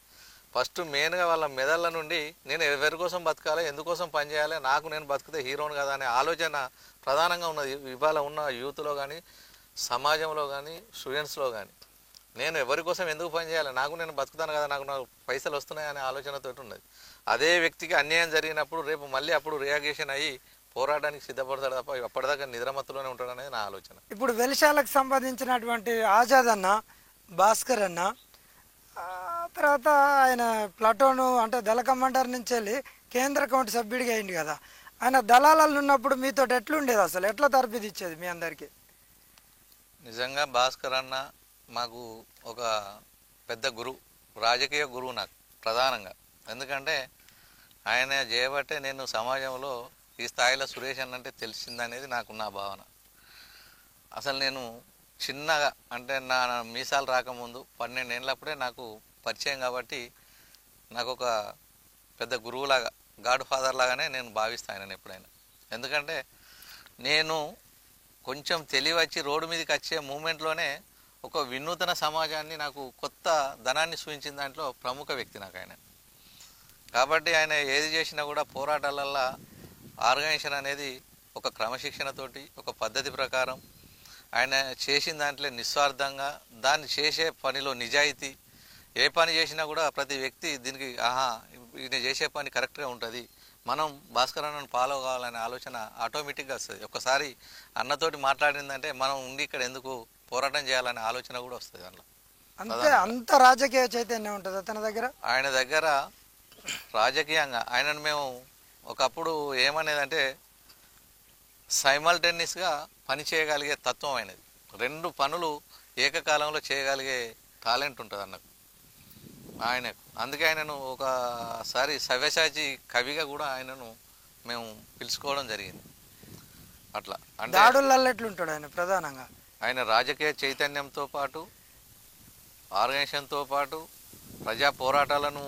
[SPEAKER 2] ఫస్ట్ మెయిన్గా వాళ్ళ మెదళ్ళ నుండి నేను ఎవరి కోసం బతకాలి, ఎందుకోసం పనిచేయాలి, నాకు నేను బతికితే హీరోను కదా అనే ఆలోచన ప్రధానంగా ఉన్నది ఇవాళ ఉన్న యూత్లో కానీ, సమాజంలో కానీ, స్టూడెంట్స్లో కానీ. నేను ఎవరి కోసం ఎందుకు పనిచేయాలి, నాకు నేను బతుకుతాను కదా, నాకు పైసలు వస్తున్నాయి అనే ఆలోచనతో ఉన్నది. అదే వ్యక్తికి అన్యాయం జరిగినప్పుడు రేపు మళ్ళీ అప్పుడు రియాక్షన్ అయ్యి పోరాటానికి సిద్ధపడతాడు తప్ప అప్పటిదాకా నిద్రమత్తులోనే ఉంటాడు అనేది నా ఆలోచన.
[SPEAKER 1] ఇప్పుడు వెలిశాలకు సంబంధించినటువంటి ఆజాద్ అన్న, భాస్కర్ అన్న, తర్వాత ఆయన ప్లాటోను అంటే దళ కమాండర్ నుంచి వెళ్ళి కేంద్ర కమిటీ సభ్యుడిగా అయింది కదా. ఆయన దళాలలో ఉన్నప్పుడు మీతో ఎట్లుండేది, అసలు ఎట్లా తరబిది ఇచ్చేది మీ అందరికీ?
[SPEAKER 2] నిజంగా భాస్కర్ అన్న మాకు ఒక పెద్ద గురువు, రాజకీయ గురువు నాకు ప్రధానంగా. ఎందుకంటే ఆయన చేయబట్టే నేను సమాజంలో ఈ స్థాయిలో సురేష్ అన్న అంటే తెలిసిందనేది నాకున్న భావన. అసలు నేను చిన్నగా అంటే నా మీసాలు రాకముందు 12 ఏళ్ళప్పుడే నాకు పరిచయం కాబట్టి నాకు ఒక పెద్ద గురువులాగా, గాడ్ ఫాదర్ లాగానే నేను భావిస్తాను ఎప్పుడైనా. ఎందుకంటే నేను కొంచెం తెలివచ్చి రోడ్డు మీదకి వచ్చే మూమెంట్లోనే ఒక వినూతన సమాజాన్ని, నాకు కొత్త ధనాన్ని సూచించిన దాంట్లో ప్రముఖ వ్యక్తి నాకు ఆయన. కాబట్టి ఆయన ఏది చేసినా కూడా పోరాటాలల్లో ఆర్గనైజేషన్ అనేది ఒక క్రమశిక్షణతోటి, ఒక పద్ధతి ప్రకారం ఆయన చేసిన దాంట్లో నిస్వార్థంగా, దాన్ని చేసే పనిలో నిజాయితీ, ఏ పని చేసినా కూడా ప్రతి వ్యక్తి దీనికి ఈయన చేసే పని కరెక్ట్గా ఉంటుంది, మనం భాస్కర్ అన్నను ఫాలో కావాలనే ఆలోచన ఆటోమేటిక్గా వస్తుంది. ఒక్కసారి అన్నతోటి మాట్లాడిందంటే మనం ఉండి ఇక్కడ ఎందుకు పోరాటం చేయాలనే ఆలోచన కూడా వస్తుంది అందులో.
[SPEAKER 1] అంతే, అంత రాజకీయ చైతన్యం ఉంటుంది అతని దగ్గర.
[SPEAKER 2] ఆయన దగ్గర రాజకీయంగా ఆయనను మేము ఒకప్పుడు ఏమనేదంటే సైమల్టేనియస్గా పని చేయగలిగే తత్వం అయినది. రెండు పనులు ఏకకాలంలో చేయగలిగే టాలెంట్ ఉంటుంది అన్నకు ఆయనకు. అందుకే ఆయనను ఒకసారి సవ్యసాచి కవిగా కూడా ఆయనను మేము పిలుచుకోవడం జరిగింది. అట్లా అంటే
[SPEAKER 1] దాడులలో ఎట్లుంటాడు ఆయన ప్రధానంగా?
[SPEAKER 2] ఆయన రాజకీయ చైతన్యంతో పాటు ఆర్గనైజేషన్తో పాటు ప్రజా పోరాటాలను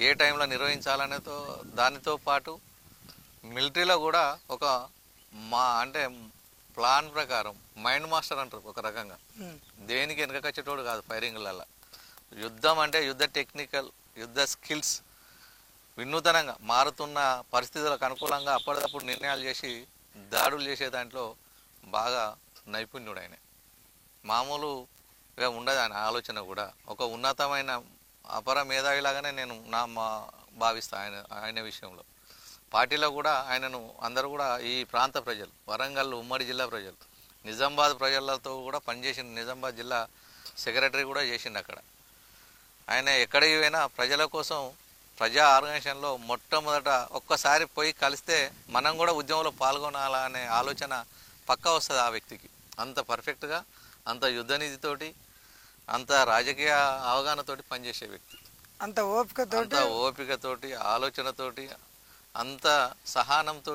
[SPEAKER 2] ఏ టైంలో నిర్వహించాలనేతో దానితో పాటు మిలిటరీలో కూడా ఒక అంటే ప్లాన్ ప్రకారం మైండ్ మాస్టర్ అంటారు ఒక రకంగా. దేనికి వెనకకొచ్చేటోడు కాదు ఫైరింగ్లలో. యుద్ధం అంటే యుద్ధ టెక్నికల్ యుద్ధ స్కిల్స్ వినూతనంగా మారుతున్న పరిస్థితులకు అనుకూలంగా అప్పటికప్పుడు నిర్ణయాలు చేసి దాడులు చేసే దాంట్లో బాగా నైపుణ్యుడు ఆయన. మామూలుగా ఉండదు ఆయన ఆలోచన కూడా. ఒక ఉన్నతమైన అపర మేధావిలాగానే నేను భావిస్తాను ఆయన విషయంలో. పార్టీలో కూడా ఆయనను అందరూ కూడా ఈ ప్రాంత ప్రజలు, వరంగల్ ఉమ్మడి జిల్లా ప్రజలు, నిజామాబాద్ ప్రజలతో కూడా పనిచేసిన, నిజామాబాద్ జిల్లా సెక్రటరీ కూడా చేసిండు అక్కడ. ఆయన ఎక్కడికి పోయినా ప్రజల కోసం ప్రజా ఆర్గనైజేషన్లో మొట్టమొదట ఒక్కసారి పోయి కలిస్తే మనం కూడా ఉద్యమంలో పాల్గొనాలనే ఆలోచన పక్కా వస్తుంది ఆ వ్యక్తికి. అంత పర్ఫెక్ట్గా, అంత యుద్ధనీతితోటి, అంత రాజకీయ అవగాహనతోటి పనిచేసే వ్యక్తి.
[SPEAKER 1] అంత
[SPEAKER 2] ఓపికతోటి ఆలోచనతోటి, అంత సహనంతో.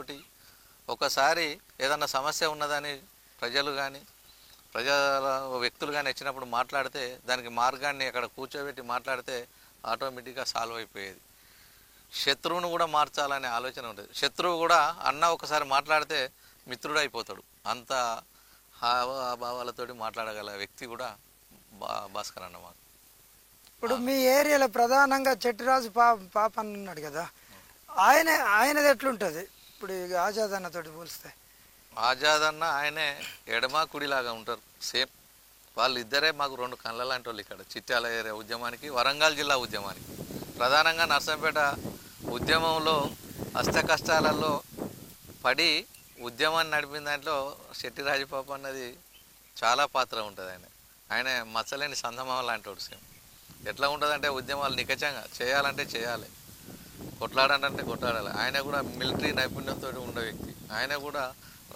[SPEAKER 2] ఒకసారి ఏదన్నా సమస్య ఉన్నదని ప్రజలు కానీ వ్యక్తులు కానీ వచ్చినప్పుడు మాట్లాడితే దానికి మార్గాన్ని అక్కడ కూర్చోబెట్టి మాట్లాడితే ఆటోమేటిక్గా సాల్వ్ అయిపోయేది. శత్రువును కూడా మార్చాలనే ఆలోచన ఉంటుంది. శత్రువు కూడా అన్న ఒకసారి మాట్లాడితే మిత్రుడు అయిపోతాడు. అంత హావభావాలతోటి మాట్లాడగల వ్యక్తి కూడా భాస్కర్ అన్న మాకు.
[SPEAKER 1] ఇప్పుడు మీ ఏరియాలో ప్రధానంగా చెట్టిరాజు పాప అన్నాడు కదా, ఆయనది ఎట్లుంటుంది ఇప్పుడు ఆజాద్ అన్నతోటి పోలిస్తే?
[SPEAKER 2] ఆజాద్ అన్న ఆయనే ఎడమ కుడిలాగా ఉంటారు సేమ్. వాళ్ళిద్దరే మాకు రెండు కళ్ళ లాంటి వాళ్ళు ఇక్కడ చిట్యాల ఏరియా ఉద్యమానికి, వరంగల్ జిల్లా ఉద్యమానికి. ప్రధానంగా నర్సంపేట ఉద్యమంలో అష్ట కష్టాలలో పడి ఉద్యమాన్ని నడిపిన దాంట్లో శెట్టి రాజపాప అన్నది చాలా పాత్ర ఉంటుంది. ఆయన మచ్చలేని సందమామ లాంటి వాడు సేమ్. ఎట్లా ఉంటుందంటే ఉద్యమాలు నికచంగా చేయాలంటే చేయాలి, కొట్లాడాలంటే కొట్లాడాలి. ఆయన కూడా మిలిటరీ నైపుణ్యంతో ఉండే వ్యక్తి. ఆయన కూడా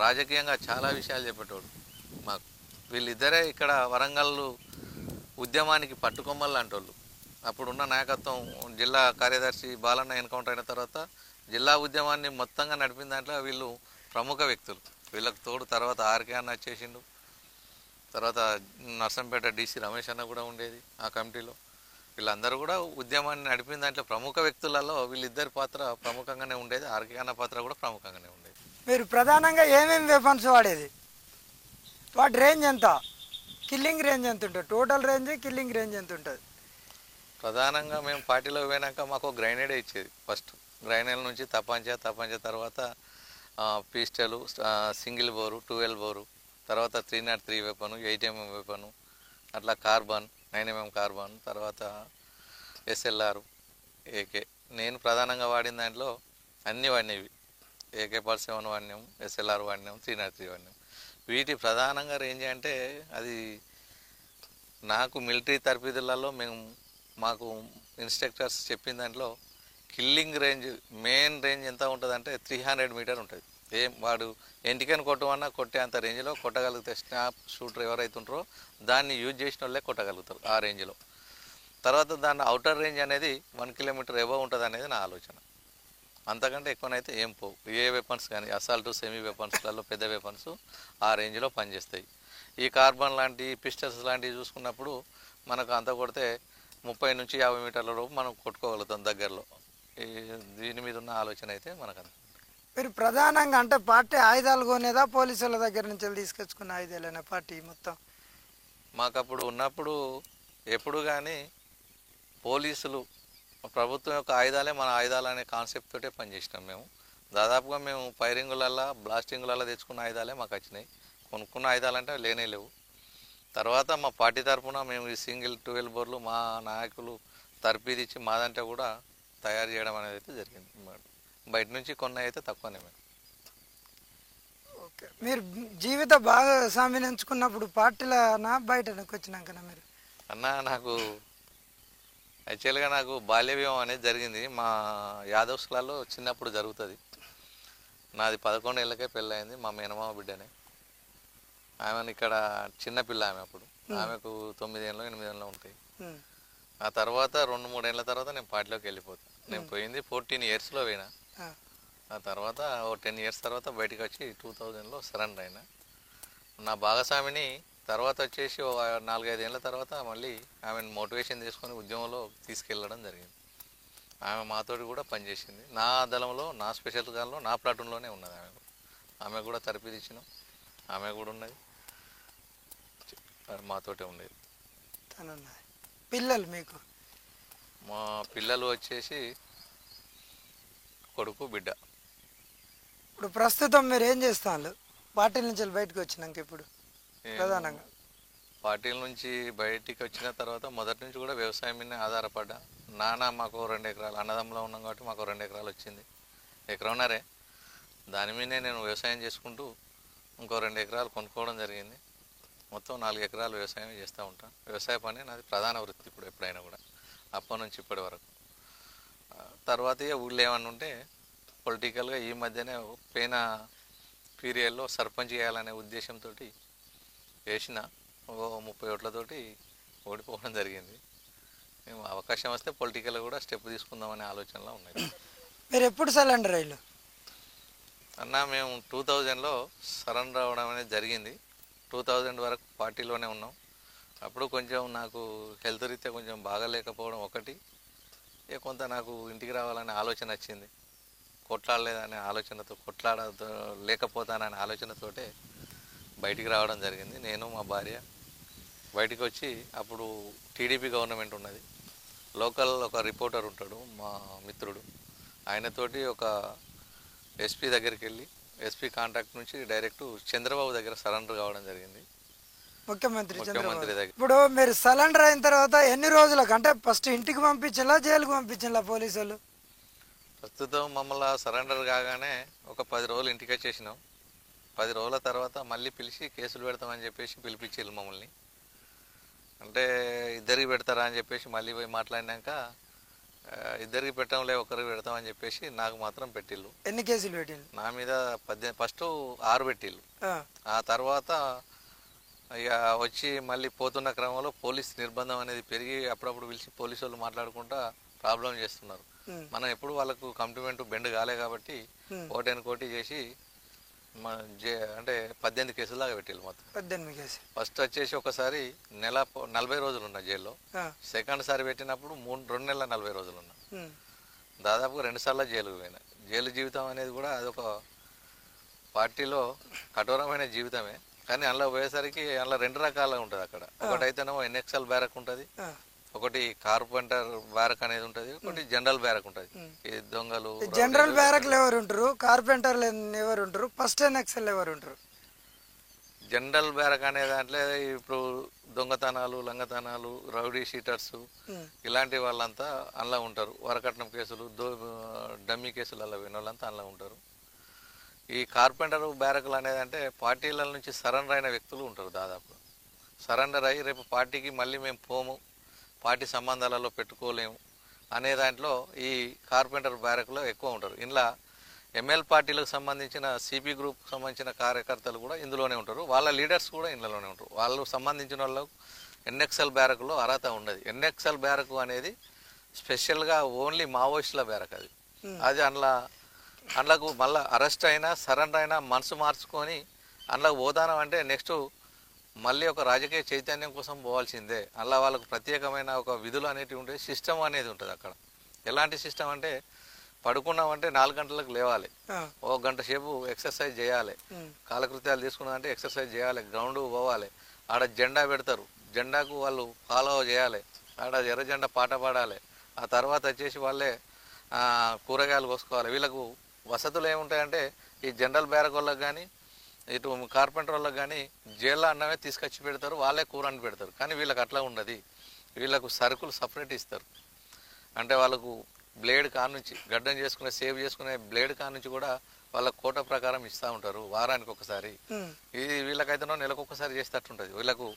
[SPEAKER 2] రాజకీయంగా చాలా విషయాలు చెప్పేటోడు మాకు. వీళ్ళిద్దరే ఇక్కడ వరంగల్ ఉద్యమానికి పట్టుకొమ్మలు లాంటి వాళ్ళు. అప్పుడున్న నాయకత్వం జిల్లా కార్యదర్శి బాలన్న ఎన్కౌంటర్ అయిన తర్వాత జిల్లా ఉద్యమాన్ని మొత్తంగా నడిపిన దాంట్లో వీళ్ళు ప్రముఖ వ్యక్తులు. వీళ్ళకి తోడు తర్వాత ఆర్కే అన్న వచ్చేసిండు, తర్వాత నర్సంపేట డీసీ రమేష్ అన్న కూడా ఉండేది ఆ కమిటీలో. వీళ్ళందరూ కూడా ఉద్యమాన్ని నడిపిన దాంట్లో ప్రముఖ వ్యక్తులలో వీళ్ళిద్దరి పాత్ర ప్రముఖంగానే ఉండేది. ఆర్కే అన్న పాత్ర కూడా ప్రముఖంగానే ఉండేది.
[SPEAKER 1] మీరు ప్రధానంగా ఏమేమి వెపన్స్ వాడేది? వాటి రేంజ్ ఎంత? కిల్లింగ్ రేంజ్ ఎంత ఉంటుంది? టోటల్ రేంజ్, కిల్లింగ్ రేంజ్ ఎంత ఉంటుంది?
[SPEAKER 2] ప్రధానంగా మేము పార్టీలో పోయినాక మాకు గ్రైనేడే ఇచ్చేది. ఫస్ట్ గ్రైనేడ్ నుంచి తపంచ తర్వాత పిస్టలు, సింగిల్ బోరు, 12 బోరు, తర్వాత 303 వెపను, 8mm వెపను, అట్లా కార్బన్, 9mm కార్బన్, తర్వాత SLR, AK. నేను ప్రధానంగా వాడిన దాంట్లో అన్నీ వాడినవి. AK-47 వాడినాం, SLR వాడినాం, 303 వాడినాం. వీటి ప్రధానంగా రేంజ్ అంటే అది నాకు మిలిటరీ తరబిదులలో మాకు ఇన్స్ట్రక్టర్స్ చెప్పిన దాంట్లో కిల్లింగ్ రేంజ్ మెయిన్ రేంజ్ ఎంత ఉంటుందంటే 300 మీటర్ ఉంటుంది. వాడు ఎంటికని కొట్టమన్నా కొట్టే అంత రేంజ్లో కొట్టగలిగితే స్నాప్ షూటర్ ఎవరైతే ఉంటారో దాన్ని యూజ్ చేసిన వాళ్ళే కొట్టగలుగుతారు ఆ రేంజ్లో. తర్వాత దాని అవుటర్ రేంజ్ అనేది 1 కిలోమీటర్ ఎబో ఉంటుంది అనేది నా ఆలోచన. అంతకంటే ఎక్కువనైతే ఏం పోవు. ఏ వెపన్స్ కానీ అసాల్ట్ సెమీ వెపన్స్లలో పెద్ద వెపన్స్ ఆ రేంజ్లో పనిచేస్తాయి. ఈ కార్బన్ లాంటి పిస్టల్స్ లాంటివి చూసుకున్నప్పుడు మనకు అంత కొడితే 30 నుంచి 50 మీటర్ల లోపు మనం కొట్టుకోగలుగుతాం దగ్గరలో. దీని మీద ఉన్న ఆలోచన అయితే మనకు అంత.
[SPEAKER 1] మీరు ప్రధానంగా అంటే పార్టీ ఆయుధాలు కొనేదా, పోలీసుల దగ్గర నుంచి తీసుకొచ్చుకున్న ఆయుధాలైనా పార్టీ మొత్తం?
[SPEAKER 2] మాకు అప్పుడు ఉన్నప్పుడు ఎప్పుడు కానీ పోలీసులు ప్రభుత్వం యొక్క ఆయుధాలే మన ఆయుధాలు అనే కాన్సెప్ట్ తోటే పనిచేసినాం మేము. దాదాపుగా మేము ఫైరింగులల్లో బ్లాస్టింగులలో తెచ్చుకున్న ఆయుధాలే మాకు వచ్చినాయి. కొనుక్కున్న ఆయుధాలు అంటే లేనే లేవు. తర్వాత మా పార్టీ తరఫున మేము ఈ సింగిల్ 12 బోర్లు మా నాయకులు తర్పీదిచ్చి మాదంటే కూడా తయారు చేయడం అనేది అయితే జరిగింది. బయట నుంచి కొన్ని అయితే తక్కువనే మేము.
[SPEAKER 1] ఓకే, మీరు జీవిత భాగస్వామిని ఎంచుకున్నప్పుడు పార్టీలనా బయటకు వచ్చినాకనా మీరు?
[SPEAKER 2] అన్న నాకు యాక్చువల్గా నాకు బాల్య వివాహం అనేది జరిగింది మా యాదవ్స్లలో చిన్నప్పుడు జరుగుతుంది. నాది 11 ఏళ్ళకే పెళ్ళయింది. మా మేనమామ బిడ్డనే. ఆమెను ఇక్కడ చిన్నపిల్ల ఆమె అప్పుడు. ఆమెకు 9 ఏళ్ళు 8 ఏళ్ళు ఉంటాయి. ఆ తర్వాత 2-3 ఏళ్ళ తర్వాత నేను పార్టీలోకి వెళ్ళిపోతాను. నేను పోయింది 14 ఇయర్స్లో పోయినా. ఆ తర్వాత ఓ 10 ఇయర్స్ తర్వాత బయటకు వచ్చి 2000లో సరెండర్ అయినా. నా భాగస్వామిని తర్వాత వచ్చేసి 4-5 ఏళ్ళ తర్వాత మళ్ళీ ఆమెను మోటివేషన్ తీసుకొని ఉద్యమంలో తీసుకెళ్ళడం జరిగింది. ఆమె మాతోటి కూడా పనిచేసింది. నా దళంలో, నా స్పెషల్ గాల్లో, నా ప్లాటూన్లోనే ఉన్నది. ఆమె కూడా తరపి ఇచ్చినాం. ఆమె కూడా ఉన్నది, మాతోటే ఉండేది.
[SPEAKER 1] పిల్లలు మీకు?
[SPEAKER 2] మా పిల్లలు వచ్చేసి కొడుకు బిడ్డ.
[SPEAKER 1] ఇప్పుడు ప్రస్తుతం మీరు ఏం చేస్తాను పార్టీల నుంచి బయటకు వచ్చినాక? ఇప్పుడు ప్రధానంగా
[SPEAKER 2] పార్టీల నుంచి బయటికి వచ్చిన తర్వాత మొదటి నుంచి కూడా వ్యవసాయం మీద ఆధారపడ్డా. నాన్న మాకు 2 ఎకరాలు, అన్నదమ్ములో ఉన్నాం కాబట్టి మాకు 2 ఎకరాలు వచ్చింది. ఎకరన్నరే దాని మీదే నేను వ్యవసాయం చేసుకుంటూ ఇంకో 2 ఎకరాలు కొనుక్కోవడం జరిగింది. మొత్తం 4 ఎకరాలు వ్యవసాయం చేస్తూ ఉంటాను. వ్యవసాయ పని నాది ప్రధాన వృత్తి ఇప్పుడు, ఎప్పుడైనా కూడా అప్పటి నుంచి ఇప్పటి వరకు. తర్వాత ఊళ్ళో ఏమన్నా ఉంటే పొలిటికల్గా ఈ మధ్యనే పోయిన పీరియడ్లో సర్పంచ్ చేయాలనే ఉద్దేశంతో వేసిన 30 ఓట్లతోటి ఓడిపోవడం జరిగింది. మేము అవకాశం వస్తే పొలిటికల్గా కూడా స్టెప్ తీసుకుందామనే ఆలోచనలో ఉన్నాయి.
[SPEAKER 1] మీరు ఎప్పుడు సరెండర్ అయ్యారు
[SPEAKER 2] అన్న? మేము 2000లో సరెండర్ అవ్వడం అనేది జరిగింది. 2000 వరకు పార్టీలోనే ఉన్నాం. అప్పుడు కొంచెం నాకు హెల్త్ రీత్యా కొంచెం బాగాలేకపోవడం ఒకటి, కొంత నాకు ఇంటికి రావాలనే ఆలోచన వచ్చింది. కొట్లాడలేదనే ఆలోచనతో, లేకపోతాననే ఆలోచనతోటే బయటికి రావడం జరిగింది. నేను మా భార్య బయటికి వచ్చి, అప్పుడు టీడీపీ గవర్నమెంట్ ఉన్నది. లోకల్ ఒక రిపోర్టర్ ఉంటాడు మా మిత్రుడు, ఆయనతోటి ఒక ఎస్పీ దగ్గరికి వెళ్ళి ఎస్పీ కాంటాక్ట్ నుంచి డైరెక్ట్ చంద్రబాబు దగ్గర సరెండర్ కావడం జరిగింది.
[SPEAKER 1] ముఖ్యమంత్రి
[SPEAKER 2] దగ్గర.
[SPEAKER 1] ఇప్పుడు మీరు సరెండర్ అయిన తర్వాత ఎన్ని రోజులకు, అంటే ఫస్ట్ ఇంటికి పంపించాలా జైలుకు పంపించాలా పోలీసు వాళ్ళు?
[SPEAKER 2] ప్రస్తుతం మమ్మల్ని సరెండర్ కాగానే ఒక 10 రోజులు ఇంటికి వచ్చేసినాం. 10 రోజుల తర్వాత మళ్ళీ పిలిచి కేసులు పెడతామని చెప్పేసి పిలిపించారు మమ్మల్ని. అంటే ఇద్దరికి పెడతారా అని చెప్పేసి మళ్ళీ పోయి మాట్లాడినాక ఇద్దరికి పెట్టడంలే, ఒకరికి పెడతామని చెప్పేసి నాకు మాత్రం పెట్టిళ్ళు.
[SPEAKER 1] ఎన్ని కేసులు పెట్టిళ్ళు?
[SPEAKER 2] నా మీద ఫస్ట్ 6 పెట్టిళ్ళు. ఆ తర్వాత ఇక వచ్చి మళ్ళీ పోతున్న క్రమంలో పోలీస్ నిర్బంధం అనేది పెరిగి అప్పుడప్పుడు పిలిచి పోలీసు వాళ్ళు మాట్లాడుకుంటా ప్రాబ్లం చేస్తున్నారు. మనం ఎప్పుడు వాళ్ళకు కంప్లిమెంట్ బెండ్ కాలే కాబట్టి కోటి చేసి అంటే 18 కేసులు దాకా పెట్టిళ్ళు మొత్తం.
[SPEAKER 1] 18 కేసులు.
[SPEAKER 2] ఫస్ట్ వచ్చేసి ఒకసారి 40 రోజులు ఉన్నా జైల్లో. సెకండ్ సారి పెట్టినప్పుడు 2 నెలల 40 రోజులు ఉన్నా. దాదాపుగా 2 సార్లు జైలుకు పోయినా. జైలు జీవితం అనేది కూడా అదొక పార్టీలో కఠోరమైన జీవితమే. కానీ అందులో పోయేసరికి అందులో 2 రకాలుగా ఉంటుంది అక్కడ. ఒకటైతేనేమో ఎన్ఎక్స్ఎల్ బ్యారక్ ఉంటుంది, ఒకటి కార్పెంటర్ బ్యారక్ అనేది ఉంటుంది, ఒకటి జనరల్ బ్యారక్ ఉంటుంది. ఈ దొంగలు
[SPEAKER 1] జనరల్ బ్యారక్ ఎవరు ఉంటారు, కార్పెంటర్లు ఎవరు ఉంటారు, ఫస్ట్ ఎన్ఎక్స్ఎల్ ఎవరు ఉంటారు?
[SPEAKER 2] జనరల్ బ్యారక్ అనే దాంట్లో ఇప్పుడు దొంగతనాలు, లంగతనాలు, రౌడీ షీటర్స్ ఇలాంటి వాళ్ళంతా అందులో ఉంటారు. వరకట్నం కేసులు, డమ్మీ కేసులు అలా పోయిన వాళ్ళంతా అందులో ఉంటారు. ఈ కార్పెంటర్ బ్యారకులు అనేది అంటే పార్టీల నుంచి సరెండర్ అయిన వ్యక్తులు ఉంటారు. దాదాపు సరెండర్ అయ్యి రేపు పార్టీకి మళ్ళీ మేము పోము, పార్టీ సంబంధాలలో పెట్టుకోలేము అనే దాంట్లో ఈ కార్పెంటర్ బ్యారక్లో ఎక్కువ ఉంటారు. ఇందులో ఎంఎల్ పార్టీలకు సంబంధించిన సిపి గ్రూప్కి సంబంధించిన కార్యకర్తలు కూడా ఇందులోనే ఉంటారు. వాళ్ళ లీడర్స్ కూడా ఇందులోనే ఉంటారు. వాళ్ళు సంబంధించిన వాళ్ళకు ఎన్ఎక్స్ఎల్ బ్యారక్లో అర్హత ఉండదు. ఎన్ఎక్స్ఎల్ బ్యారక్ అనేది స్పెషల్గా ఓన్లీ మావోయిస్టుల బ్యారక్. అది అందులోకి మళ్ళీ అరెస్ట్ అయినా సరెండర్ అయినా మనసు మార్చుకొని అందులోకి పోతానం అంటే నెక్స్ట్ మళ్ళీ ఒక రాజకీయ చైతన్యం కోసం పోవాల్సిందే. అలా వాళ్ళకు ప్రత్యేకమైన ఒక విధులు అనేటివి ఉంటాయి, సిస్టమ్ అనేది ఉంటుంది అక్కడ. ఎలాంటి సిస్టమ్ అంటే పడుకున్నామంటే 4 గంటలకు లేవాలి, 1 గంట సేపు ఎక్సర్సైజ్ చేయాలి, కాలకృత్యాలు తీసుకున్నామంటే ఎక్సర్సైజ్ చేయాలి, గ్రౌండ్ పోవాలి, ఆడ జెండా పెడతారు, జెండాకు వాళ్ళు ఫాలో చేయాలి, ఆడ ఎర్ర జెండా పాట పాడాలి. ఆ తర్వాత వచ్చేసి వాళ్ళే కూరగాయలు కోసుకోవాలి. వీళ్ళకు వసతులు ఏముంటాయంటే ఈ జనరల్ బ్యారక్ వాళ్ళకి కానీ ఇటు కార్పెంటర్ వాళ్ళకి కానీ జైల్లో అన్నమే తీసుకొచ్చి పెడతారు, వాళ్ళే కూర అని పెడతారు. కానీ వీళ్ళకి అట్లా ఉండదు. వీళ్ళకు సరుకులు సపరేట్ ఇస్తారు. అంటే వాళ్ళకు బ్లేడ్ కాడ నుంచి గడ్డం చేసుకునే సేవ్ చేసుకునే బ్లేడ్ కాడ నుంచి కూడా వాళ్ళ కోట ప్రకారం ఇస్తూ ఉంటారు వారానికి ఒకసారి. ఇది వీళ్ళకైతేనో నెలకు ఒకసారి చేసేటట్టుంటుంది. వీళ్ళకు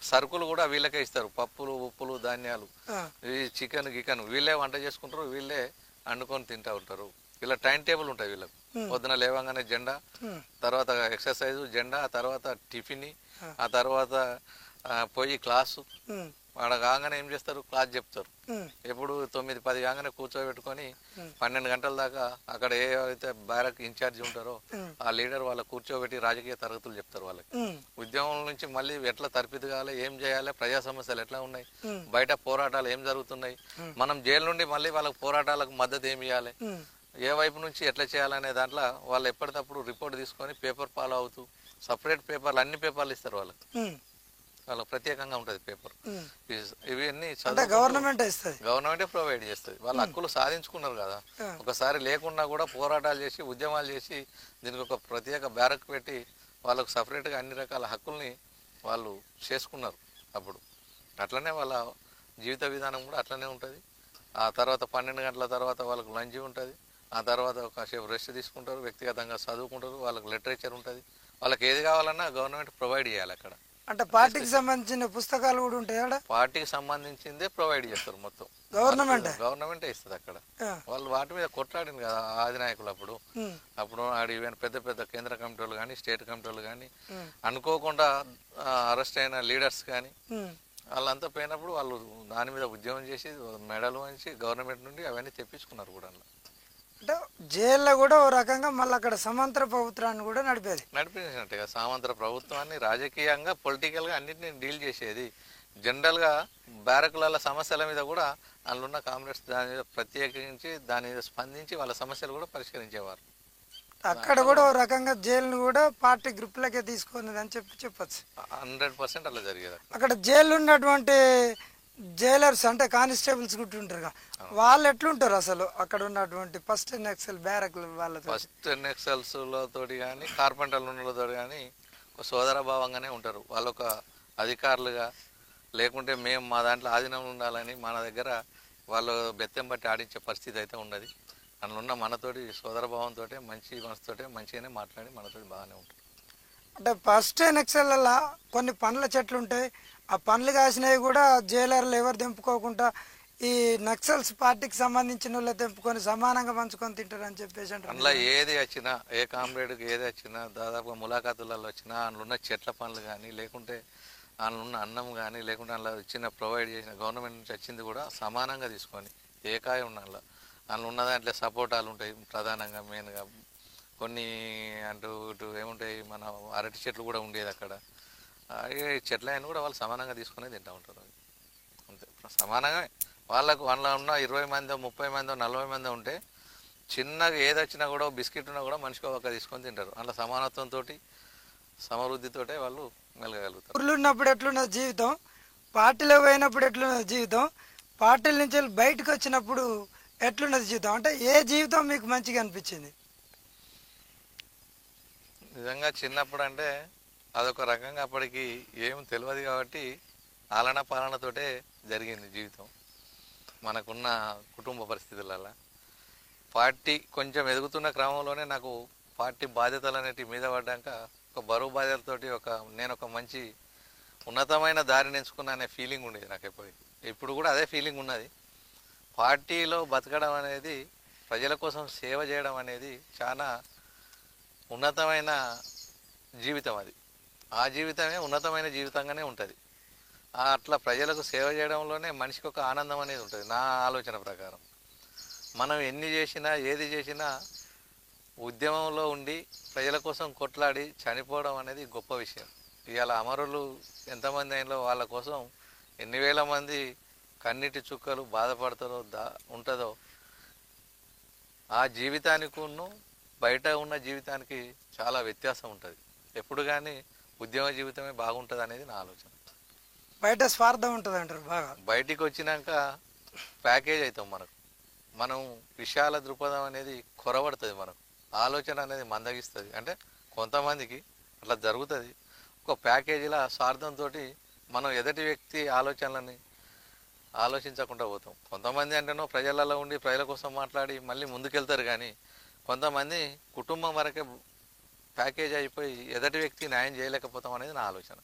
[SPEAKER 2] సరుకులు కూడా వీళ్ళకే ఇస్తారు, పప్పులు ఉప్పులు ధాన్యాలు, ఈ చికెన్ గికెన్ వీళ్ళే వంట చేసుకుంటారు, వీళ్ళే వండుకొని తింటూ ఉంటారు. వీళ్ళ టైం టేబుల్ ఉంటుంది వీళ్ళకు. పొద్దున లేవగానే జెండా, తర్వాత ఎక్సర్సైజ్ జెండా, ఆ తర్వాత టిఫిన్, ఆ తర్వాత పోయి క్లాసు, ఆడ కాగానే ఏం చేస్తారు క్లాస్ చెప్తారు. ఎప్పుడు 9-10 కాగానే కూర్చోబెట్టుకొని 12 గంటల దాకా అక్కడ ఏ అయితే బ్యారక్ ఇన్ఛార్జ్ ఉంటారో ఆ లీడర్ వాళ్ళ కూర్చోబెట్టి రాజకీయ తరగతులు చెప్తారు వాళ్ళకి. ఉద్యమం నుంచి మళ్ళీ ఎట్లా తరపిది కావాలి, ఏం చేయాలి, ప్రజా సమస్యలు ఎట్లా ఉన్నాయి, బయట పోరాటాలు ఏం జరుగుతున్నాయి, మనం జైలు నుండి మళ్ళీ వాళ్ళకి పోరాటాలకు మద్దతు ఏమి ఇవ్వాలి, ఏ వైపు నుంచి ఎట్లా చేయాలనే దాంట్లో వాళ్ళు ఎప్పటికప్పుడు రిపోర్ట్ తీసుకొని పేపర్ ఫాలో అవుతూ సపరేట్ పేపర్లు అన్ని పేపర్లు ఇస్తారు వాళ్ళకి. వాళ్ళకి ప్రత్యేకంగా ఉంటుంది పేపర్. ఇవన్నీ గవర్నమెంటే ప్రొవైడ్ చేస్తుంది. వాళ్ళ హక్కులు సాధించుకున్నారు కదా, ఒకసారి లేకున్నా కూడా పోరాటాలు చేసి ఉద్యమాలు చేసి దీనికి ఒక ప్రత్యేక బ్యారక్ పెట్టి వాళ్ళకు సపరేట్గా అన్ని రకాల హక్కుల్ని వాళ్ళు చేసుకున్నారు. అప్పుడు అట్లనే వాళ్ళ జీవిత విధానం కూడా అట్లనే ఉంటుంది. ఆ తర్వాత 12 గంటల తర్వాత వాళ్ళకు లంచ్ ఉంటుంది, ఆ తర్వాత కాసేపు రెస్ట్ తీసుకుంటారు, వ్యక్తిగతంగా చదువుకుంటారు, వాళ్ళకి లిటరేచర్ ఉంటుంది, వాళ్ళకి ఏది కావాలన్నా గవర్నమెంట్ ప్రొవైడ్ చేయాలి. అక్కడ
[SPEAKER 1] అంటే పార్టీకి సంబంధించిన పుస్తకాలు కూడా ఉంటాయి,
[SPEAKER 2] పార్టీకి సంబంధించిందే ప్రొవైడ్ చేస్తారు మొత్తం. గవర్నమెంటే ఇస్తుంది అక్కడ. వాళ్ళు వాటి మీద కొట్లాడింది కదా ఆదినాయకులు అప్పుడు ఈవెన్ పెద్ద పెద్ద కేంద్ర కమిటీలు కానీ స్టేట్ కమిటీలు కానీ అనుకోకుండా అరెస్ట్ అయిన లీడర్స్ కానీ వాళ్ళంతా పోయినప్పుడు వాళ్ళు దాని మీద ఉద్యమం చేసి మెడలు వంచి గవర్నమెంట్ నుండి అవన్నీ తెప్పించుకున్నారు కూడా.
[SPEAKER 1] అంటే జైల్లో కూడా ఓ రకంగా మళ్ళీ అక్కడ సమాంతర ప్రభుత్వాన్ని కూడా
[SPEAKER 2] నడిపించినట్టుగా సామంతర ప్రభుత్వాన్ని రాజకీయంగా పొలిటికల్గా అన్నింటినీ డీల్ చేసేది. జనరల్గా బ్యారకుల సమస్యల మీద కూడా అందులో కాంగ్రెస్ దాని మీద ప్రత్యేకించి దాని మీద స్పందించి వాళ్ళ సమస్యలు కూడా పరిష్కరించేవారు.
[SPEAKER 1] అక్కడ కూడా ఓ రకంగా జైలును కూడా పార్టీ గ్రూప్లకే తీసుకున్నది అని చెప్పచ్చు.
[SPEAKER 2] 100% అలా జరిగేది.
[SPEAKER 1] అక్కడ జైలు ఉన్నటువంటి జైలర్స్ అంటే కానిస్టేబుల్స్ గుట్టుంటారు, వాళ్ళు ఎట్లుంటారు అసలు అక్కడ ఉన్నటువంటి ఫస్ట్ నక్సల్ బ్యారక్ వాళ్ళతో?
[SPEAKER 2] ఫస్ట్ నక్సల్స్లతో కానీ కార్పెంటర్లతో కానీ సోదర భావంగానే ఉంటారు. వాళ్ళు ఒక అధికారులుగా లేకుంటే మేము మా దాంట్లో ఆధీనంలో ఉండాలని మన దగ్గర వాళ్ళు బెత్తం బట్టి ఆడించే పరిస్థితి అయితే ఉన్నది. అందులో ఉన్న మనతోటి సోదర భావంతో మంచి మనసుతోటే మంచిగానే మాట్లాడి మనతోటి బాగానే ఉంటారు.
[SPEAKER 1] అంటే ఫస్ట్ నక్సల్ల కొన్ని పండ్ల చెట్లు ఉంటాయి, ఆ పండ్లు కాసినవి కూడా జైలర్లు ఎవరు తెంపుకోకుండా ఈ నక్సల్స్ పార్టీకి సంబంధించిన వాళ్ళు తెంపుకొని సమానంగా పంచుకొని తింటారు అని చెప్పేసి అంటారు.
[SPEAKER 2] అందులో ఏది వచ్చినా ఏ కామ్రేడ్కి ఏది వచ్చినా దాదాపుగా ములాఖాతులలో వచ్చినా అందులో ఉన్న చెట్ల పండ్లు కానీ లేకుంటే అందులో ఉన్న అన్నం కానీ లేకుంటే అందులో ఇచ్చిన ప్రొవైడ్ చేసిన గవర్నమెంట్ నుంచి వచ్చింది కూడా సమానంగా తీసుకొని ఏకాయ ఉన్న అందులో ఉన్న దాంట్లో సపోటాలు ఉంటాయి ప్రధానంగా మెయిన్గా, కొన్ని అంటూ ఇటు ఏముంటాయి మన అరటి చెట్లు కూడా ఉండేది అక్కడ. చెట్ల అయినా కూడా వాళ్ళు సమానంగా తీసుకునే తింటూ ఉంటారు. అంతే సమానంగా వాళ్ళకు అందులో ఉన్న 20 మందో 30 మందో 40 మందో ఉంటే చిన్నగా ఏది వచ్చినా కూడా బిస్కెట్ ఉన్నా కూడా మనిషికి ఒక తీసుకొని తింటారు. అందులో సమానత్వంతో సమృద్ధితో వాళ్ళు మెలగలుగుతారు.
[SPEAKER 1] ఊర్లో ఉన్నప్పుడు ఎట్లున్నది జీవితం, పార్టీలో పోయినప్పుడు ఎట్లున్నది జీవితం, పార్టీల నుంచి బయటకు వచ్చినప్పుడు ఎట్లున్నది జీవితం, అంటే ఏ జీవితం మీకు మంచిగా అనిపించింది?
[SPEAKER 2] నిజంగా చిన్నప్పుడు అంటే అదొక రకంగా అప్పటికి ఏం తెలియదు కాబట్టి ఆలన పాలనతోటే జరిగింది జీవితం. మనకున్న కుటుంబ పరిస్థితులలో పార్టీ కొంచెం ఎదుగుతున్న క్రమంలోనే నాకు పార్టీ బాధ్యతలు అనేటివి మీద పడ్డాక ఒక బరువు బాధ్యతలతోటి నేను ఒక మంచి ఉన్నతమైన దారిని ఎంచుకున్నా అనే ఫీలింగ్ ఉండేది నాకు ఎప్పటికీ. ఇప్పుడు కూడా అదే ఫీలింగ్ ఉన్నది. పార్టీలో బతకడం అనేది, ప్రజల కోసం సేవ చేయడం అనేది చాలా ఉన్నతమైన జీవితం. అది ఆ జీవితమే ఉన్నతమైన జీవితంగానే ఉంటుంది. అట్లా ప్రజలకు సేవ చేయడంలోనే మనిషికి ఒక ఆనందం అనేది ఉంటుంది నా ఆలోచన ప్రకారం. మనం ఎన్ని చేసినా ఏది చేసినా ఉద్యమంలో ఉండి ప్రజల కోసం కొట్లాడి చనిపోవడం అనేది గొప్ప విషయం. ఇవాళ అమరులు ఎంతమంది అయినా వాళ్ళ కోసం ఎన్ని వేల మంది కన్నీటి చుక్కలు బాధపడతారో ఉంటుందో ఆ జీవితానికి బయట ఉన్న జీవితానికి చాలా వ్యత్యాసం ఉంటుంది. ఎప్పుడు కానీ ఉద్యమ జీవితమే బాగుంటుంది అనేది నా ఆలోచన.
[SPEAKER 1] బయట స్వార్థం ఉంటుంది అంటారు. బాగా
[SPEAKER 2] బయటికి వచ్చినాక ప్యాకేజ్ అవుతాం. మనం విశాల దృక్పథం అనేది కొరబడుతుంది, మనకు ఆలోచన అనేది మందగిస్తుంది. అంటే కొంతమందికి అట్లా జరుగుతుంది. ఒక ప్యాకేజీలా స్వార్థంతో మనం ఎదుటి వ్యక్తి ఆలోచనలని ఆలోచించకుండా పోతాం. కొంతమంది అంటేనో ప్రజలలో ఉండి ప్రజల కోసం మాట్లాడి మళ్ళీ ముందుకెళ్తారు, కానీ కొంతమంది కుటుంబం వరకే ప్యాకేజ్ అయిపోయి ఎదటి వ్యక్తి న్యాయం చేయలేకపోతాం అనేది నా ఆలోచన.